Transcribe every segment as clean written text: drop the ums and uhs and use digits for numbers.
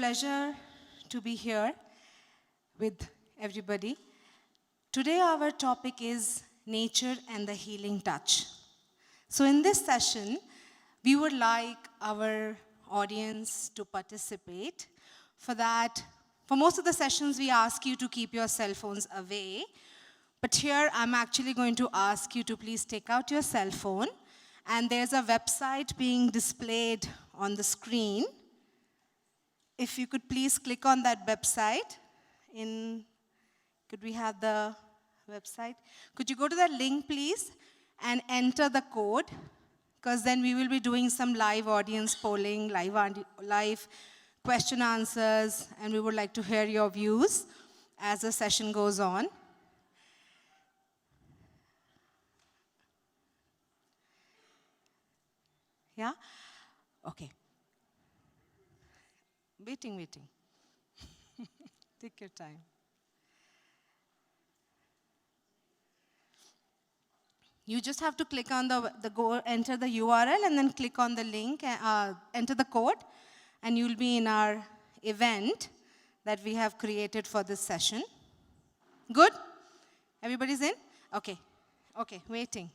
pleasure to be here with everybody. Today our topic is nature and the healing touch. So in this session, we would like our audience to participate. For most of the sessions, we ask you to keep your cell phones away. But here, I'm actually going to ask you to please take out your cell phone. And there's a website being displayed on the screen. If you could please click on that website. Could we have the website? Could you go to that link, please, and enter the code? Because then we will be doing some live audience polling, live question answers, and we would like to hear your views as the session goes on. Yeah? Okay. Waiting. Take your time. You just have to click on enter the URL and then click on the link, enter the code, and you'll be in our event that we have created for this session. Good? Everybody's in? Okay, waiting.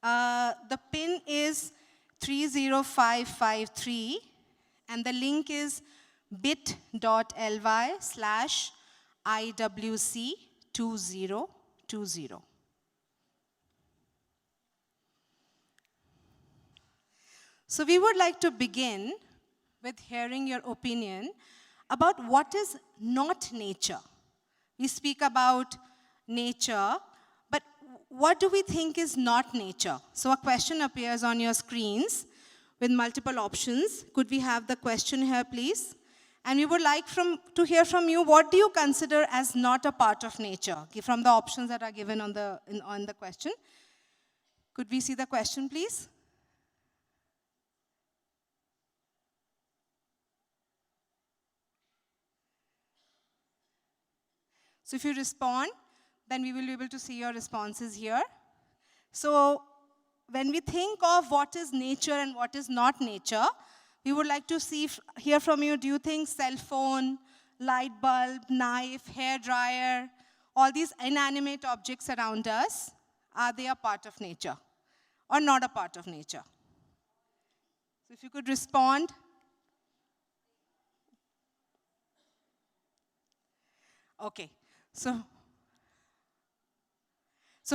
The pin is 30553 and the link is bit.ly/IWC2020. So we would like to begin with hearing your opinion about what is not nature. We speak about nature, but what do we think is not nature? So a question appears on your screens with multiple options. Could we have the question here, please? And we would like to hear from you, what do you consider as not a part of nature? From the options that are given on the question. Could we see the question, please? So if you respond, then we will be able to see your responses here. So when we think of what is nature and what is not nature, we would like to hear from you, do you think cell phone, light bulb, knife, hair dryer, all these inanimate objects around us, are they a part of nature or not a part of nature? So if you could respond. Okay. So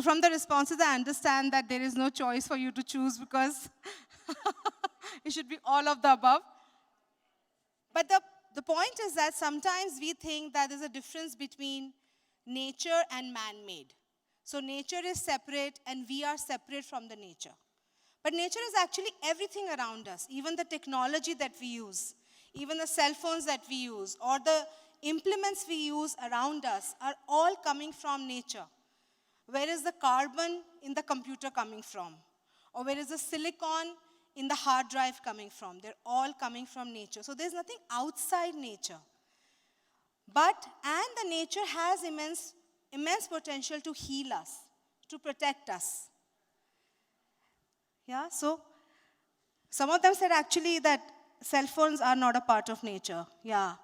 from the responses, I understand that there is no choice for you to choose because it should be all of the above. But the point is that sometimes we think that there's a difference between nature and man-made. So nature is separate and we are separate from the nature. But nature is actually everything around us, even the technology that we use, even the cell phones that we use, or the implements we use around us are all coming from nature. Where is the carbon in the computer coming from? Or where is the silicon in the hard drive coming from? They're all coming from nature. So there's nothing outside nature. And the nature has immense potential to heal us, to protect us. Yeah, so some of them said actually that cell phones are not a part of nature. Yeah.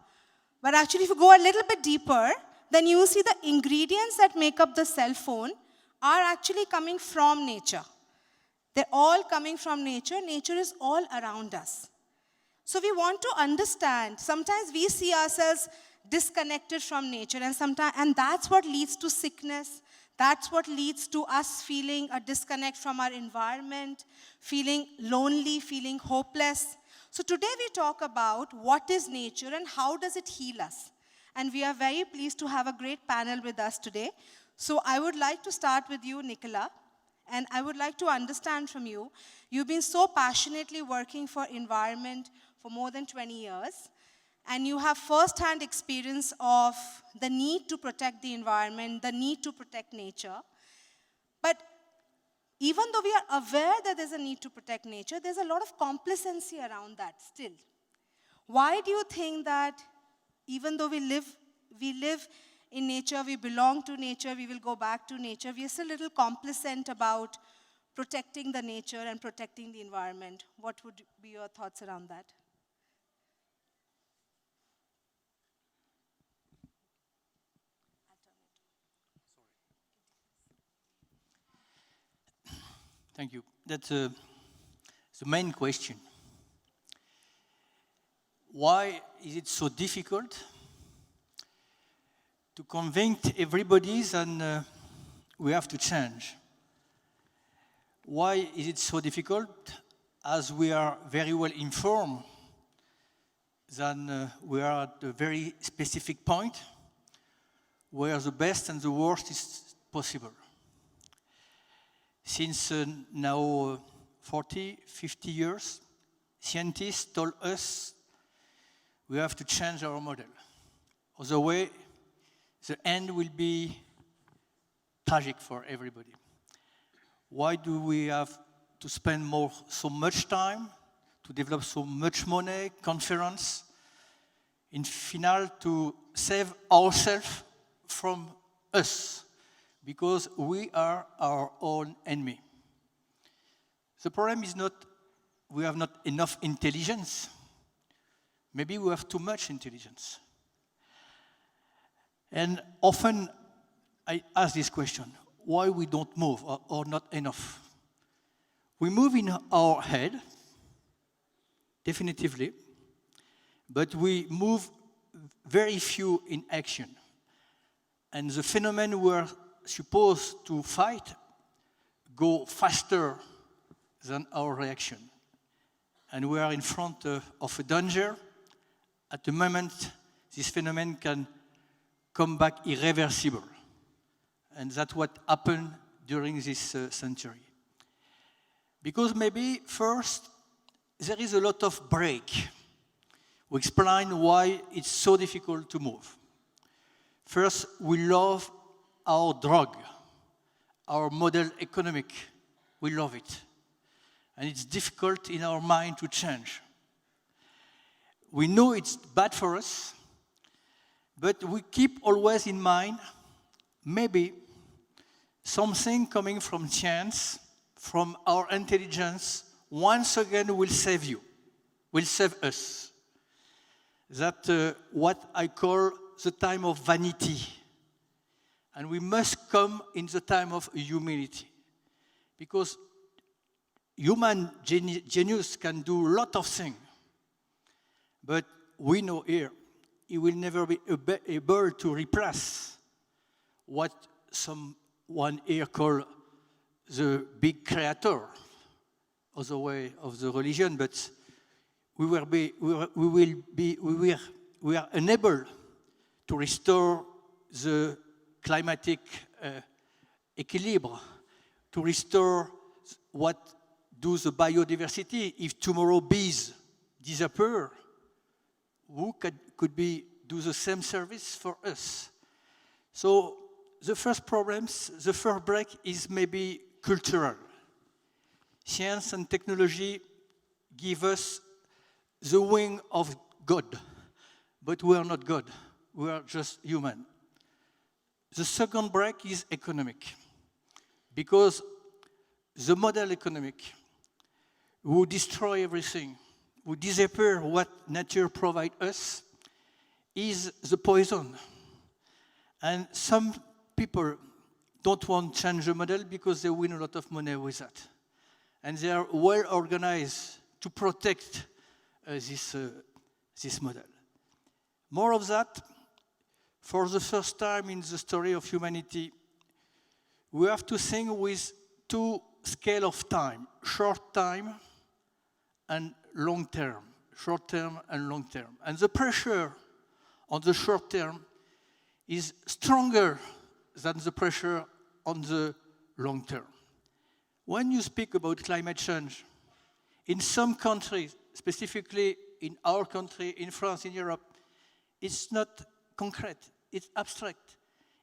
But actually, if you go a little bit deeper, then you will see the ingredients that make up the cell phone are actually coming from nature. They're all coming from nature. Nature is all around us. So we want to understand, sometimes we see ourselves disconnected from nature, and that's what leads to sickness. That's what leads to us feeling a disconnect from our environment, feeling lonely, feeling hopeless. So today we talk about what is nature and how does it heal us. And we are very pleased to have a great panel with us today. So I would like to start with you, Nicola, and I would like to understand from you. You've been so passionately working for environment for more than 20 years, and you have first-hand experience of the need to protect the environment, the need to protect nature. But even though we are aware that there's a need to protect nature, there's a lot of complacency around that still. Why do you think that even though we live in nature, we belong to nature, we will go back to nature, we are still a little complacent about protecting the nature and protecting the environment? What would be your thoughts around that? Thank you. That's the main question. Why is it so difficult to convince everybody that we have to change? Why is it so difficult? As we are very well informed that we are at a very specific point where the best and the worst is possible. Since now 40, 50 years, scientists told us we have to change our model. Otherwise, the end will be tragic for everybody. Why do we have to spend so much time, to develop so much money, conference, in final to save ourselves from us? Because we are our own enemy. The problem is not we have not enough intelligence. Maybe we have too much intelligence. And often I ask this question, why we don't move or not enough? We move in our head, definitively, but we move very few in action. And the phenomenon we're supposed to fight go faster than our reaction. And we are in front of a danger. At the moment, this phenomenon can come back irreversible. And that's what happened during this century. Because maybe first, there is a lot of break. We explain why it's so difficult to move. First, we love our drug, our model economic. We love it. And it's difficult in our mind to change. We know it's bad for us, but we keep always in mind maybe something coming from chance, from our intelligence, once again will save you, will save us. That what I call the time of vanity. And we must come in the time of humility. Because human genius can do a lot of things. But we know here, it will never be able to replace what someone here call the big creator of the way of the religion, but we are unable to restore the climatic equilibrium, to restore what do the biodiversity. If tomorrow bees disappear, who could do the same service for us? So the first break is maybe cultural. Science and technology give us the wing of God, but we are not God. We are just human. The second break is economic, because the model economic will destroy everything, will disappear what nature provides us, is the poison. And some people don't want to change the model because they win a lot of money with that. And they are well organized to protect this model. More of that, for the first time in the story of humanity, we have to think with two scales of time, short time and long term, short term and long term. And the pressure on the short term is stronger than the pressure on the long term. When you speak about climate change, in some countries, specifically in our country, in France, in Europe, it's not concrete, it's abstract.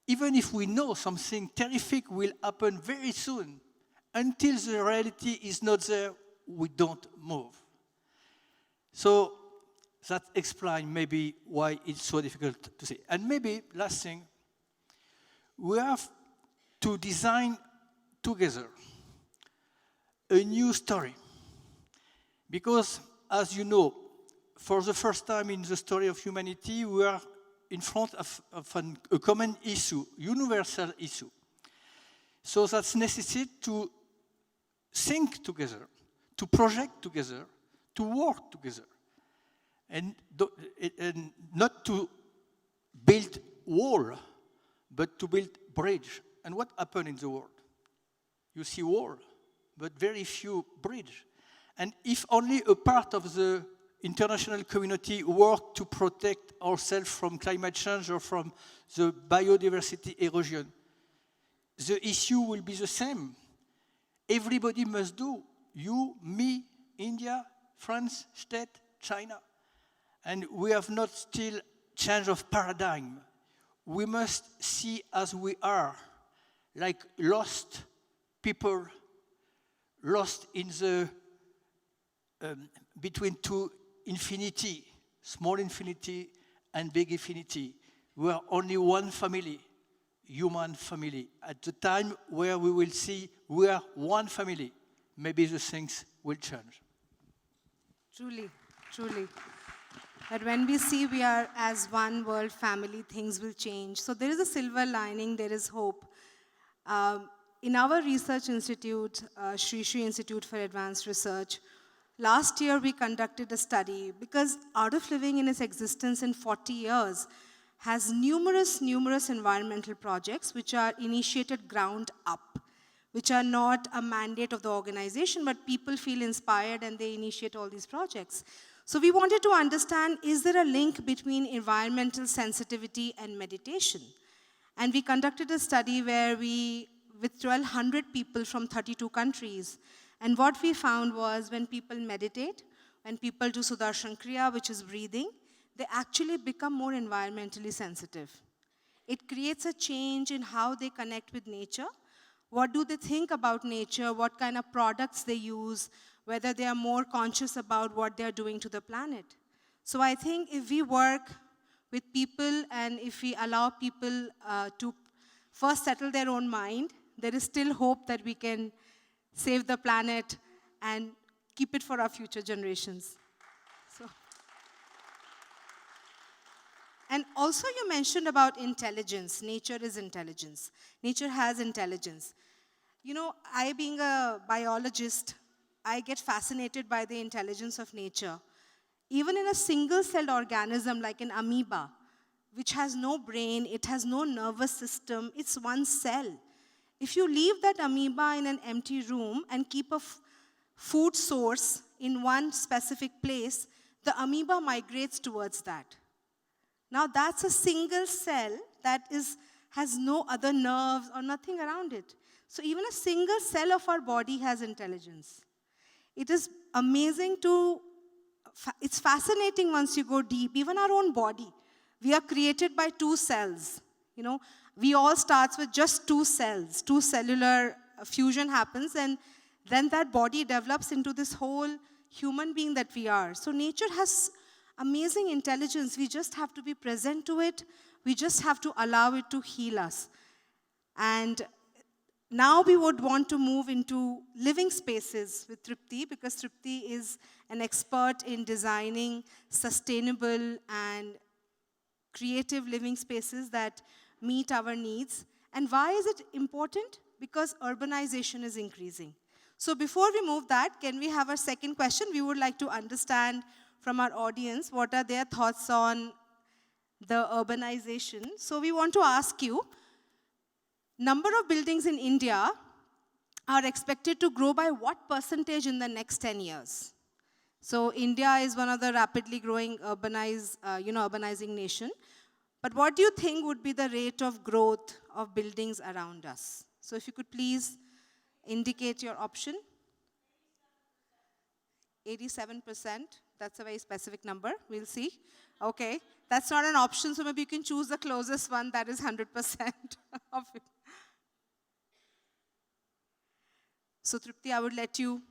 Even if we know something terrific will happen very soon, until the reality is not there, we don't move. So that explains maybe why it's so difficult to say. And maybe, last thing, we have to design together a new story. Because, as you know, for the first time in the story of humanity, we are in front of a common issue, universal issue. So that's necessary to think together, to project together, to work together, and not to build wall, but to build bridge. And what happened in the world? You see wall, but very few bridge. And if only a part of the international community work to protect ourselves from climate change or from the biodiversity erosion, the issue will be the same. Everybody must do. You, me, India, France, state, China. And we have not still change of paradigm. We must see as we are, like lost people, lost in the between two infinity, small infinity and big infinity. We are only one family, human family. At the time where we will see we are one family, maybe the things will change. Truly, truly. That when we see we are as one world family, things will change. So there is a silver lining, there is hope. In our research institute, Sri Sri Institute for Advanced Research, last year we conducted a study because Art of Living in its existence in 40 years has numerous environmental projects which are initiated ground up, which are not a mandate of the organization, but people feel inspired and they initiate all these projects. So we wanted to understand, is there a link between environmental sensitivity and meditation? And we conducted a study where with 1,200 people from 32 countries. And what we found was when people meditate, when people do Sudarshan Kriya, which is breathing, they actually become more environmentally sensitive. It creates a change in how they connect with nature. What do they think about nature? What kind of products they use? Whether they are more conscious about what they're doing to the planet. So I think if we work with people and if we allow people to first settle their own mind, there is still hope that we can save the planet and keep it for our future generations. So. And also you mentioned about intelligence. Nature is intelligence. Nature has intelligence. You know, I being a biologist, I get fascinated by the intelligence of nature. Even in a single-celled organism like an amoeba, which has no brain, it has no nervous system, it's one cell. If you leave that amoeba in an empty room and keep a food source in one specific place, the amoeba migrates towards that. Now that's a single cell that has no other nerves or nothing around it. So even a single cell of our body has intelligence. It is amazing it's fascinating once you go deep. Even our own body, we are created by 2 cells. You know, we all starts with just 2 cells. 2 cellular fusion happens and then that body develops into this whole human being that we are. So nature has amazing intelligence. We just have to be present to it. We just have to allow it to heal us. And now we would want to move into living spaces with Tripti because Tripti is an expert in designing sustainable and creative living spaces that meet our needs. And why is it important? Because urbanization is increasing. So before we move that, can we have our second question? We would like to understand from our audience what are their thoughts on the urbanization. So we want to ask you, number of buildings in India are expected to grow by what percentage in the next 10 years? So India is one of the rapidly growing urbanizing nation. But what do you think would be the rate of growth of buildings around us? So if you could please indicate your option. 87%. That's a very specific number. We'll see. Okay. That's not an option, so maybe you can choose the closest one. That is 100% of it. So Tripti, I would let you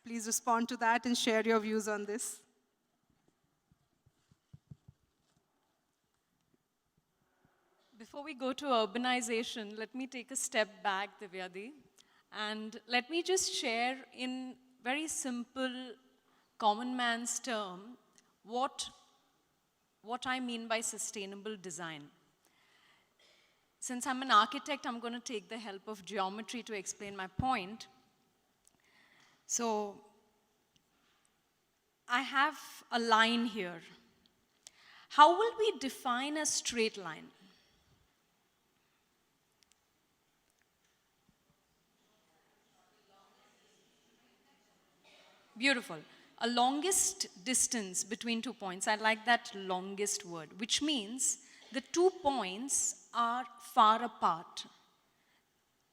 please respond to that and share your views on this. Before we go to urbanization, let me take a step back, Divyadi, and let me just share in very simple common man's term what I mean by sustainable design. Since I'm an architect, I'm going to take the help of geometry to explain my point. So I have a line here. How will we define a straight line? Beautiful. A longest distance between 2 points. I like that longest word, which means the 2 points are far apart,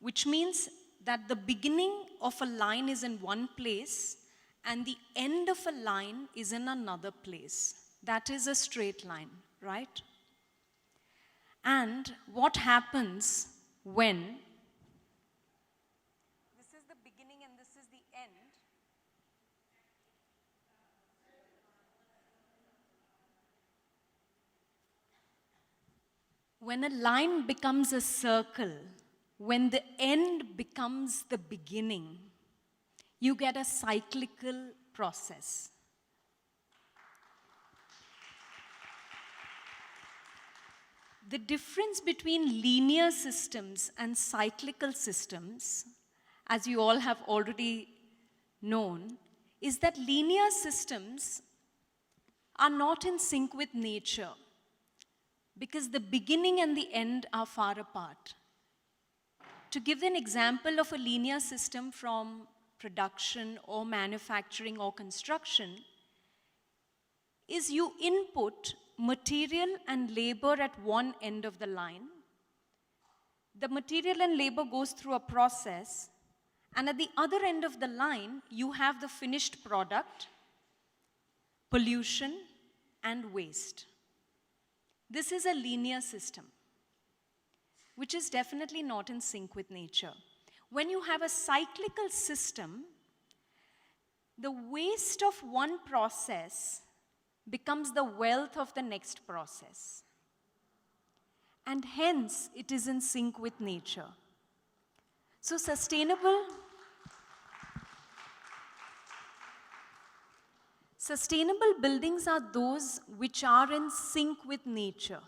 which means that the beginning of a line is in one place and the end of a line is in another place. That is a straight line, right? And what happens when this is the beginning and this is the end? When a line becomes a circle, when the end becomes the beginning, you get a cyclical process. The difference between linear systems and cyclical systems, as you all have already known, is that linear systems are not in sync with nature because the beginning and the end are far apart. To give an example of a linear system from production or manufacturing or construction, is you input material and labor at one end of the line. The material and labor goes through a process, and at the other end of the line, you have the finished product, pollution, and waste. This is a linear system, which is definitely not in sync with nature. When you have a cyclical system, the waste of one process becomes the wealth of the next process. And hence, it is in sync with nature. So sustainable buildings are those which are in sync with nature.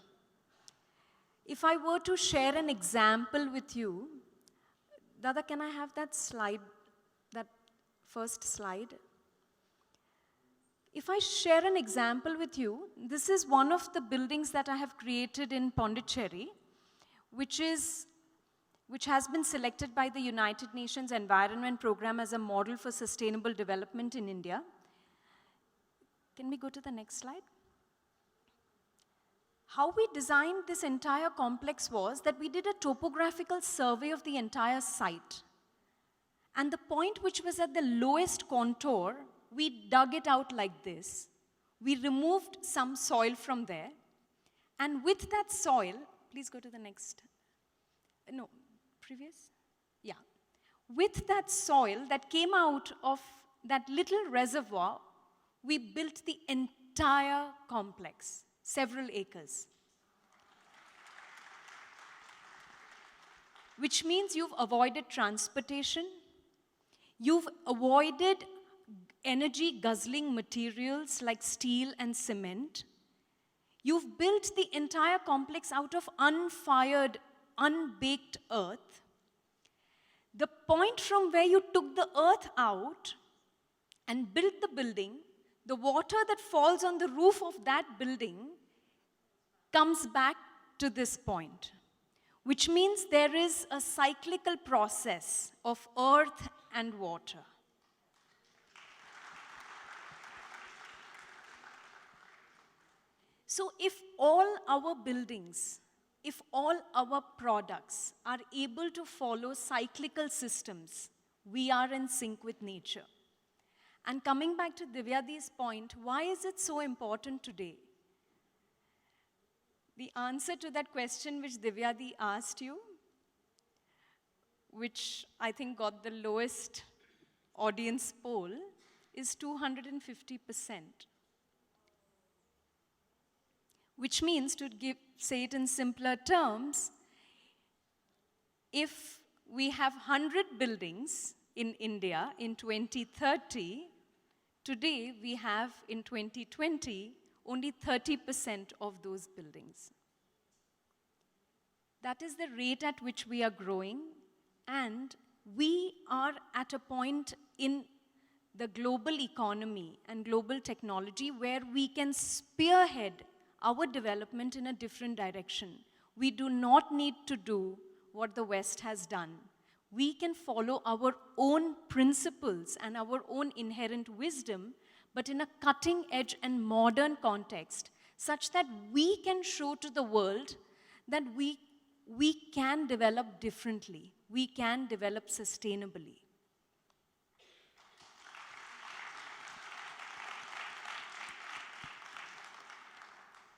If I were to share an example with you, Dada, can I have that slide, that first slide? If I share an example with you, this is one of the buildings that I have created in Pondicherry, which has been selected by the United Nations Environment Programme as a model for sustainable development in India. Can we go to the next slide? How we designed this entire complex was that we did a topographical survey of the entire site. And the point which was at the lowest contour, we dug it out like this. We removed some soil from there. And with that soil, please go to the next. No, previous? Yeah. With that soil that came out of that little reservoir, we built the entire complex, several acres. Which means you've avoided transportation, you've avoided energy guzzling materials like steel and cement. You've built the entire complex out of unfired, unbaked earth. The point from where you took the earth out and built the building, the water that falls on the roof of that building comes back to this point, which means there is a cyclical process of earth and water. So if all our buildings, if all our products are able to follow cyclical systems, we are in sync with nature. And coming back to Divyadi's point, why is it so important today? The answer to that question which Divyadi asked you, which I think got the lowest audience poll, is 250%. Which means, to say it in simpler terms, if we have 100 buildings in India in 2030, today we have in 2020 only 30% of those buildings. That is the rate at which we are growing, and we are at a point in the global economy and global technology where we can spearhead our development in a different direction. We do not need to do what the West has done. We can follow our own principles and our own inherent wisdom, but in a cutting edge and modern context, such that we can show to the world that we can develop differently, we can develop sustainably.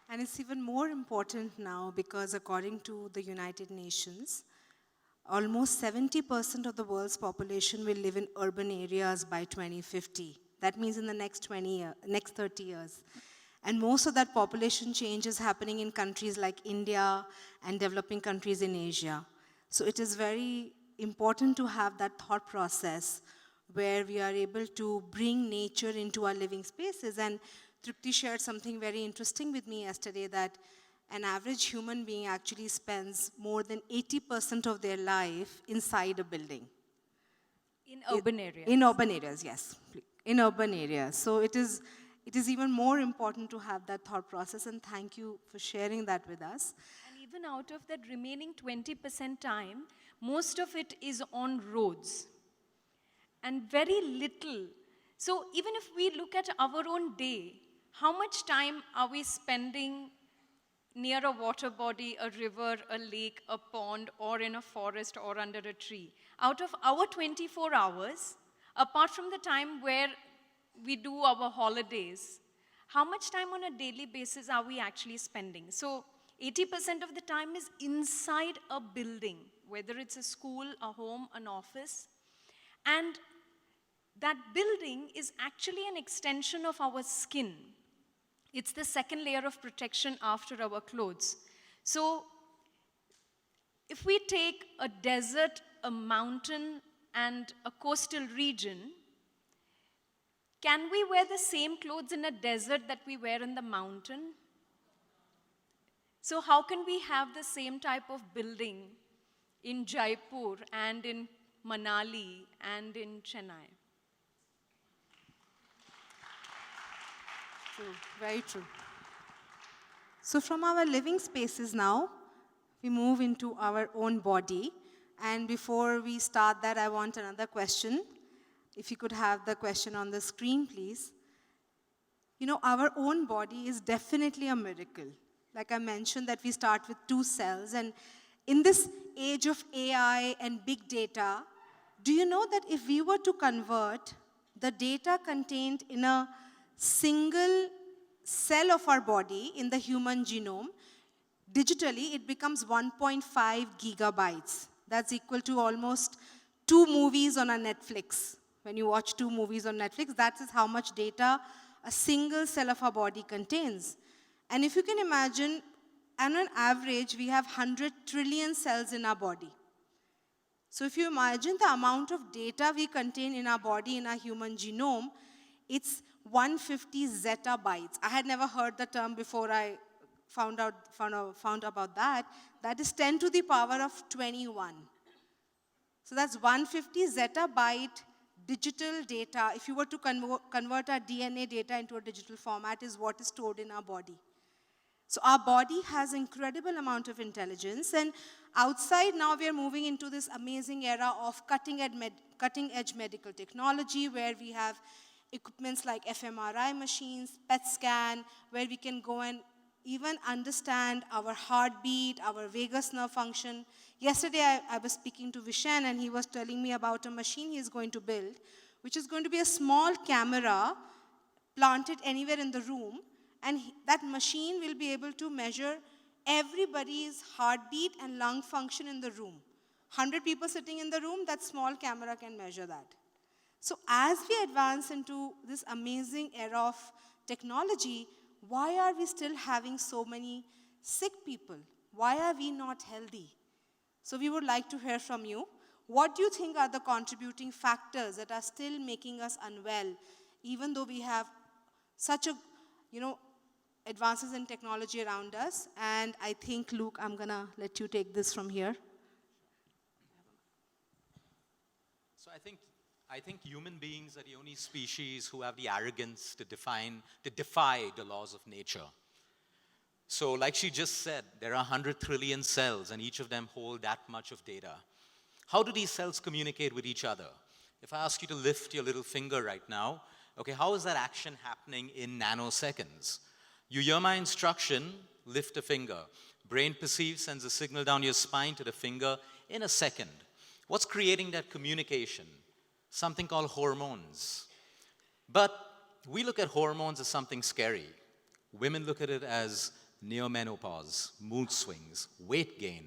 And it's even more important now because according to the United Nations, almost 70% of the world's population will live in urban areas by 2050. That means in the next 30 years. And most of that population change is happening in countries like India and developing countries in Asia. So it is very important to have that thought process where we are able to bring nature into our living spaces. And Trupti shared something very interesting with me yesterday, that an average human being actually spends more than 80% of their life inside a building. In urban areas. In urban areas, yes. In urban areas. So it is even more important to have that thought process, and thank you for sharing that with us. And even out of that remaining 20% time, most of it is on roads. And very little. So even if we look at our own day, how much time are we spending near a water body, a river, a lake, a pond, or in a forest or under a tree? Out of our 24 hours, apart from the time where we do our holidays, how much time on a daily basis are we actually spending? So 80% of the time is inside a building, whether it's a school, a home, an office. And that building is actually an extension of our skin. It's the second layer of protection after our clothes. So if we take a desert, a mountain, and a coastal region, can we wear the same clothes in a desert that we wear in the mountain? So how can we have the same type of building in Jaipur and in Manali and in Chennai? True, very true. So from our living spaces now, we move into our own body. And before we start that, I want another question. If you could have the question on the screen, please. You know, our own body is definitely a miracle. Like I mentioned, that we start with 2 cells. And in this age of AI and big data, do you know that if we were to convert the data contained in a single cell of our body in the human genome, digitally it becomes 1.5 gigabytes. That's equal to almost 2 movies on a Netflix. When you watch 2 movies on Netflix, that is how much data a single cell of our body contains. And if you can imagine, on an average, we have 100 trillion cells in our body. So if you imagine the amount of data we contain in our body, in our human genome, it's 150 zettabytes. I had never heard the term before I found about that. That is 10 to the power of 21. So that's 150 zettabyte digital data. If you were to convert our DNA data into a digital format, is what is stored in our body. So our body has incredible amount of intelligence, and outside now we are moving into this amazing era of cutting edge medical technology, where we have equipments like fMRI machines, PET scan, where we can go and even understand our heartbeat, our vagus nerve function. Yesterday I was speaking to Vishen, and he was telling me about a machine he is going to build, which is going to be a small camera planted anywhere in the room, and that machine will be able to measure everybody's heartbeat and lung function in the room. 100 people sitting in the room, that small camera can measure that. So as we advance into this amazing era of technology, why are we still having so many sick people? Why are we not healthy? So we would like to hear from you. What do you think are the contributing factors that are still making us unwell, even though we have such advances in technology around us? And I think, Luke, I'm gonna let you take this from here. So I think I think human beings are the only species who have the arrogance to defy the laws of nature. So like she just said, there are 100 trillion cells and each of them hold that much of data. How do these cells communicate with each other? If I ask you to lift your little finger right now, okay, how is that action happening in nanoseconds? You hear my instruction, lift a finger. Brain perceives, sends a signal down your spine to the finger in a second. What's creating that communication? Something called hormones. But we look at hormones as something scary. Women look at it as neomenopause, mood swings, weight gain.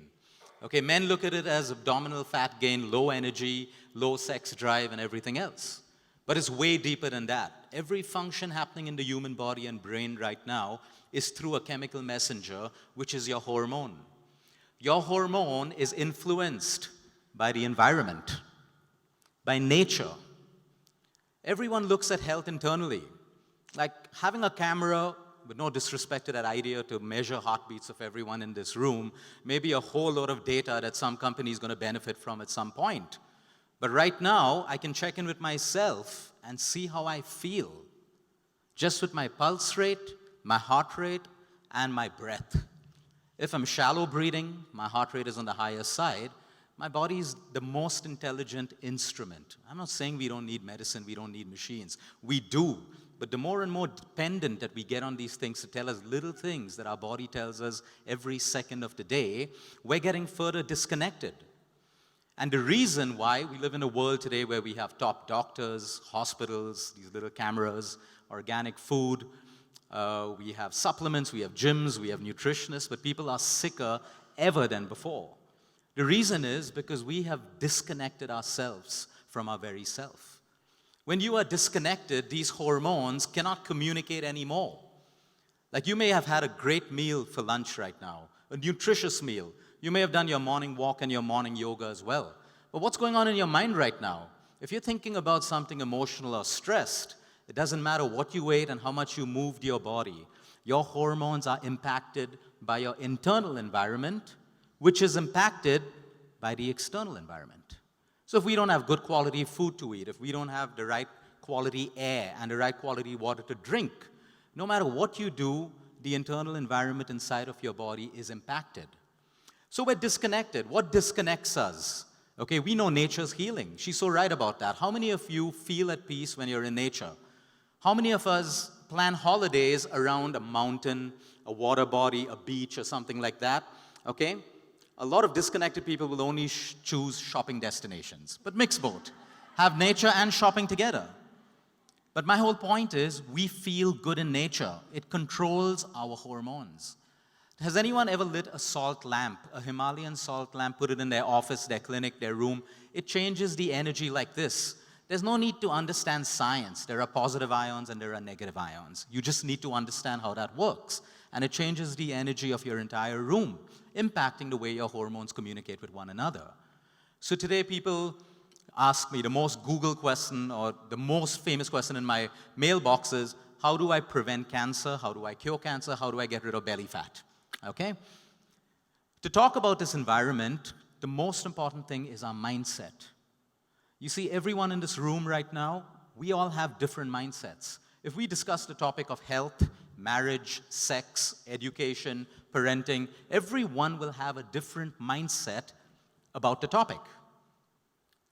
Okay, men look at it as abdominal fat gain, low energy, low sex drive, and everything else. But it's way deeper than that. Every function happening in the human body and brain right now is through a chemical messenger, which is your hormone. Your hormone is influenced by the environment, by nature. Everyone looks at health internally. Like having a camera, with no disrespect to that idea, to measure heartbeats of everyone in this room, maybe a whole lot of data that some company is going to benefit from at some point. But right now, I can check in with myself and see how I feel, just with my pulse rate, my heart rate, and my breath. If I'm shallow breathing, my heart rate is on the higher side. My body is the most intelligent instrument. I'm not saying we don't need medicine, we don't need machines. We do. But the more and more dependent that we get on these things to tell us little things that our body tells us every second of the day, we're getting further disconnected. And the reason why we live in a world today where we have top doctors, hospitals, these little cameras, organic food, we have supplements, we have gyms, we have nutritionists, but people are sicker ever than before. The reason is because we have disconnected ourselves from our very self. When you are disconnected, these hormones cannot communicate anymore. Like you may have had a great meal for lunch right now, a nutritious meal. You may have done your morning walk and your morning yoga as well. But what's going on in your mind right now? If you're thinking about something emotional or stressed, it doesn't matter what you ate and how much you moved your body. Your hormones are impacted by your internal environment, which is impacted by the external environment. So if we don't have good quality food to eat, if we don't have the right quality air and the right quality water to drink, no matter what you do, the internal environment inside of your body is impacted. So we're disconnected. What disconnects us? Okay, we know nature's healing. She's so right about that. How many of you feel at peace when you're in nature? How many of us plan holidays around a mountain, a water body, a beach, or something like that? Okay? A lot of disconnected people will only choose shopping destinations, but mix both. Have nature and shopping together. But my whole point is, we feel good in nature. It controls our hormones. Has anyone ever lit a salt lamp, a Himalayan salt lamp, put it in their office, their clinic, their room? It changes the energy like this. There's no need to understand science. There are positive ions and there are negative ions. You just need to understand how that works. And it changes the energy of your entire room, impacting the way your hormones communicate with one another. So today people ask me the most Google question or the most famous question in my mailbox is, how do I prevent cancer? How do I cure cancer? How do I get rid of belly fat? Okay? To talk about this environment, the most important thing is our mindset. You see, everyone in this room right now, we all have different mindsets. If we discuss the topic of health, marriage, sex, education, parenting, everyone will have a different mindset about the topic,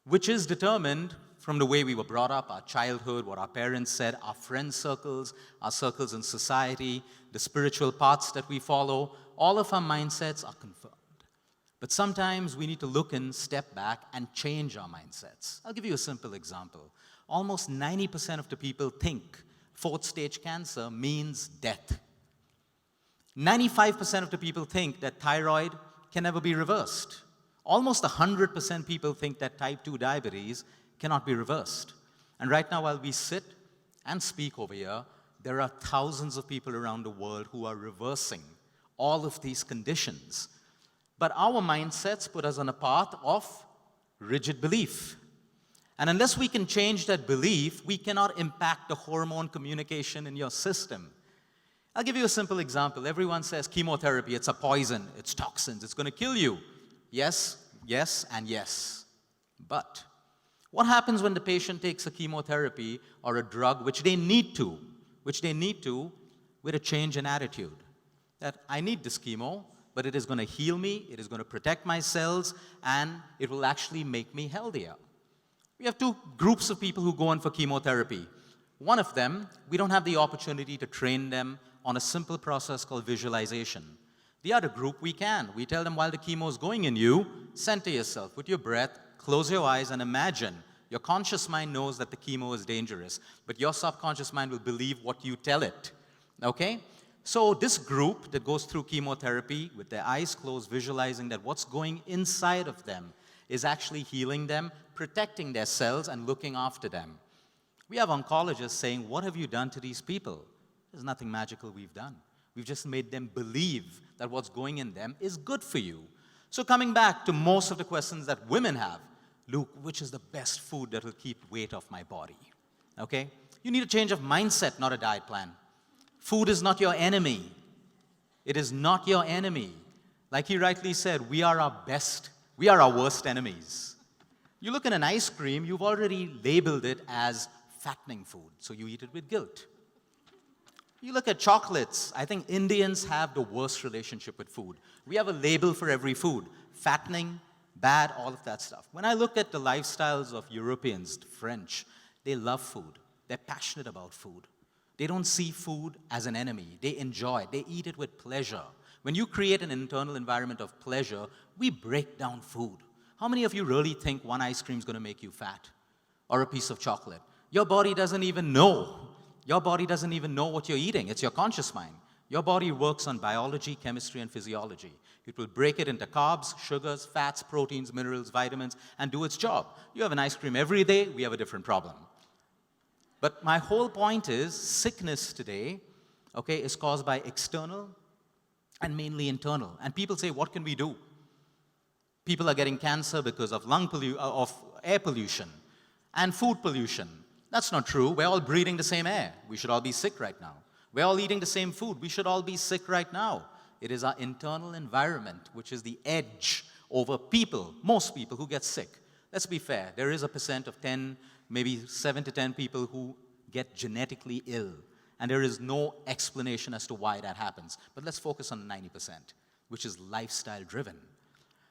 which is determined from the way we were brought up, our childhood, what our parents said, our friend circles, our circles in society, the spiritual paths that we follow. All of our mindsets are confirmed. But sometimes we need to look and step back and change our mindsets. I'll give you a simple example. Almost 90% of the people think fourth stage cancer means death. 95% of the people think that thyroid can never be reversed. Almost 100% people think that type 2 diabetes cannot be reversed. And right now, while we sit and speak over here, there are thousands of people around the world who are reversing all of these conditions. But our mindsets put us on a path of rigid belief. And unless we can change that belief, we cannot impact the hormone communication in your system. I'll give you a simple example. Everyone says chemotherapy, it's a poison, it's toxins, it's going to kill you. Yes, yes, and yes. But What happens when the patient takes a chemotherapy or a drug which they need to, with a change in attitude? That I need this chemo, but it is going to heal me, it is going to protect my cells, and it will actually make me healthier. We have two groups of people who go in for chemotherapy. One of them, we don't have the opportunity to train them on a simple process called visualization. The other group, we can. We tell them while the chemo is going in you, center yourself with your breath, close your eyes, and imagine. Your conscious mind knows that the chemo is dangerous, but your subconscious mind will believe what you tell it. Okay? So this group that goes through chemotherapy with their eyes closed, visualizing that what's going inside of them is actually healing them, protecting their cells, and looking after them. We have oncologists saying, what have you done to these people? There's nothing magical we've done. We've just made them believe that what's going in them is good for you. So coming back to most of the questions that women have, Luke, which is the best food that will keep weight off my body? Okay? You need a change of mindset, not a diet plan. Food is not your enemy. It is not your enemy. Like he rightly said, we are our worst enemies. You look at an ice cream, you've already labeled it as fattening food, so you eat it with guilt. You look at chocolates, I think Indians have the worst relationship with food. We have a label for every food, fattening, bad, all of that stuff. When I look at the lifestyles of Europeans, French, they love food. They're passionate about food. They don't see food as an enemy. They enjoy it. They eat it with pleasure. When you create an internal environment of pleasure, we break down food. How many of you really think one ice cream is going to make you fat? Or a piece of chocolate? Your body doesn't even know. Your body doesn't even know what you're eating. It's your conscious mind. Your body works on biology, chemistry, and physiology. It will break it into carbs, sugars, fats, proteins, minerals, vitamins, and do its job. You have an ice cream every day, we have a different problem. But my whole point is, sickness today, okay, is caused by external and mainly internal. And people say, what can we do? People are getting cancer because of air pollution and food pollution. That's not true. We're all breathing the same air. We should all be sick right now. We're all eating the same food. We should all be sick right now. It is our internal environment which is the edge over people, most people who get sick. Let's be fair. There is a percent of 10, maybe 7 to 10 people who get genetically ill. And there is no explanation as to why that happens. But let's focus on 90%, which is lifestyle driven.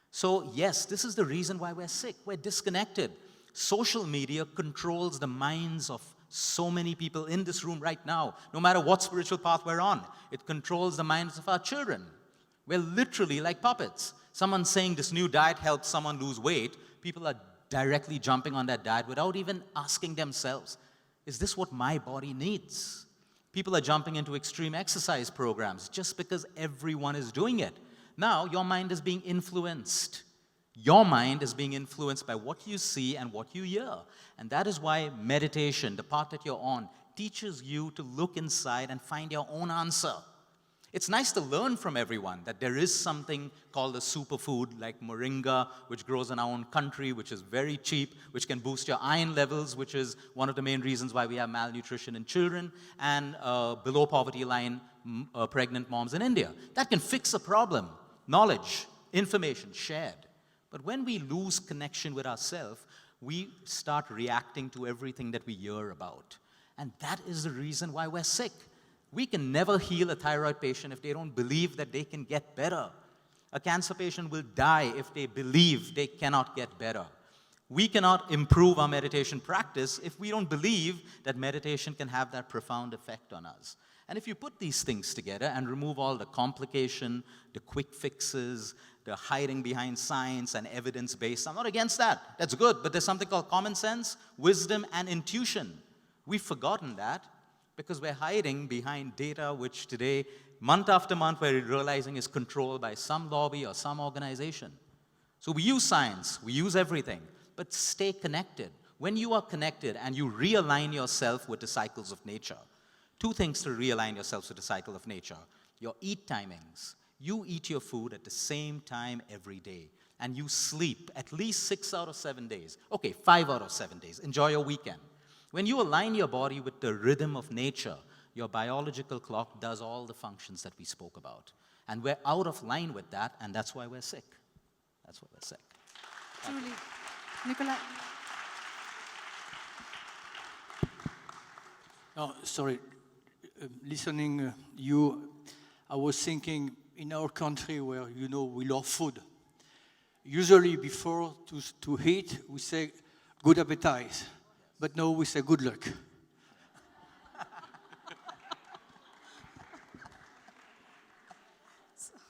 So yes, this is the reason why we're sick. We're disconnected. Social media controls the minds of so many people in this room right now, no matter what spiritual path we're on. It controls the minds of our children. We're literally like puppets. Someone saying this new diet helps someone lose weight, people are directly jumping on that diet without even asking themselves, is this what my body needs? People are jumping into extreme exercise programs just because everyone is doing it. Now, your mind is being influenced. Your mind is being influenced by what you see and what you hear. And that is why meditation, the path that you're on, teaches you to look inside and find your own answer. It's nice to learn from everyone that there is something called a superfood like moringa, which grows in our own country, which is very cheap, which can boost your iron levels, which is one of the main reasons why we have malnutrition in children and below poverty line pregnant moms in India. That can fix a problem. Knowledge, information shared. But when we lose connection with ourselves, we start reacting to everything that we hear about. And that is the reason why we're sick. We can never heal a thyroid patient if they don't believe that they can get better. A cancer patient will die if they believe they cannot get better. We cannot improve our meditation practice if we don't believe that meditation can have that profound effect on us. And if you put these things together and remove all the complication, the quick fixes, the hiding behind science and evidence-based, I'm not against that. That's good, but there's something called common sense, wisdom, and intuition. We've forgotten that because we're hiding behind data which today, month after month, we're realizing is controlled by some lobby or some organization. So we use science, we use everything, but stay connected. When you are connected and you realign yourself with the cycles of nature, two things to realign yourselves with the cycle of nature. Your eat timings. You eat your food at the same time every day. And you sleep at least 6 out of 7 days. Okay, 5 out of 7 days. Enjoy your weekend. When you align your body with the rhythm of nature, your biological clock does all the functions that we spoke about. And we're out of line with that, and that's why we're sick. That's why we're sick. Truly. Nicola. Oh, sorry. Listening you, I was thinking in our country where, you know, we love food. Usually before to eat, we say good appetite. But now we say good luck.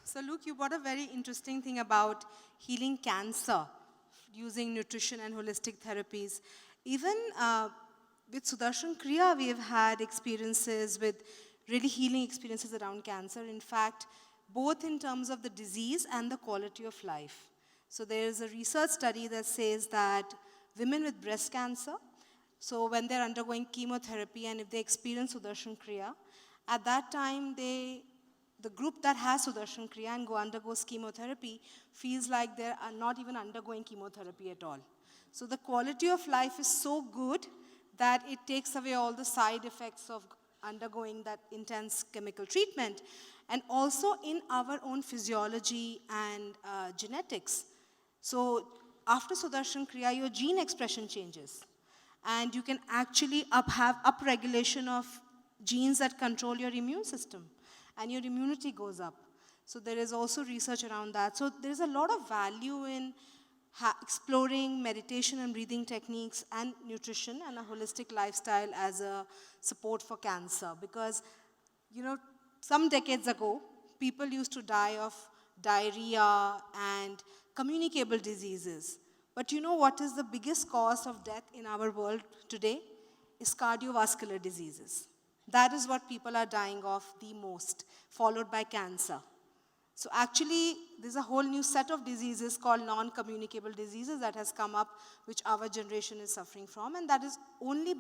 So, Luke, you brought a very interesting thing about healing cancer using nutrition and holistic therapies. Even with Sudarshan Kriya, we have had experiences with really healing experiences around cancer. In fact, both in terms of the disease and the quality of life. So there is a research study that says that women with breast cancer, so when they're undergoing chemotherapy and if they experience Sudarshan Kriya, at that time the group that has Sudarshan Kriya and undergoes chemotherapy feels like they're not even undergoing chemotherapy at all. So the quality of life is so good that it takes away all the side effects of undergoing that intense chemical treatment. And also in our own physiology and genetics. So after Sudarshan Kriya, your gene expression changes. And you can actually have upregulation of genes that control your immune system. And your immunity goes up. So there is also research around that. So there is a lot of value in exploring meditation and breathing techniques and nutrition and a holistic lifestyle as a support for cancer. Because, you know, some decades ago, people used to die of diarrhea and communicable diseases. But you know what is the biggest cause of death in our world today? Is cardiovascular diseases. That is what people are dying of the most, followed by cancer. So actually, there's a whole new set of diseases called non-communicable diseases that has come up, which our generation is suffering from. And that is only,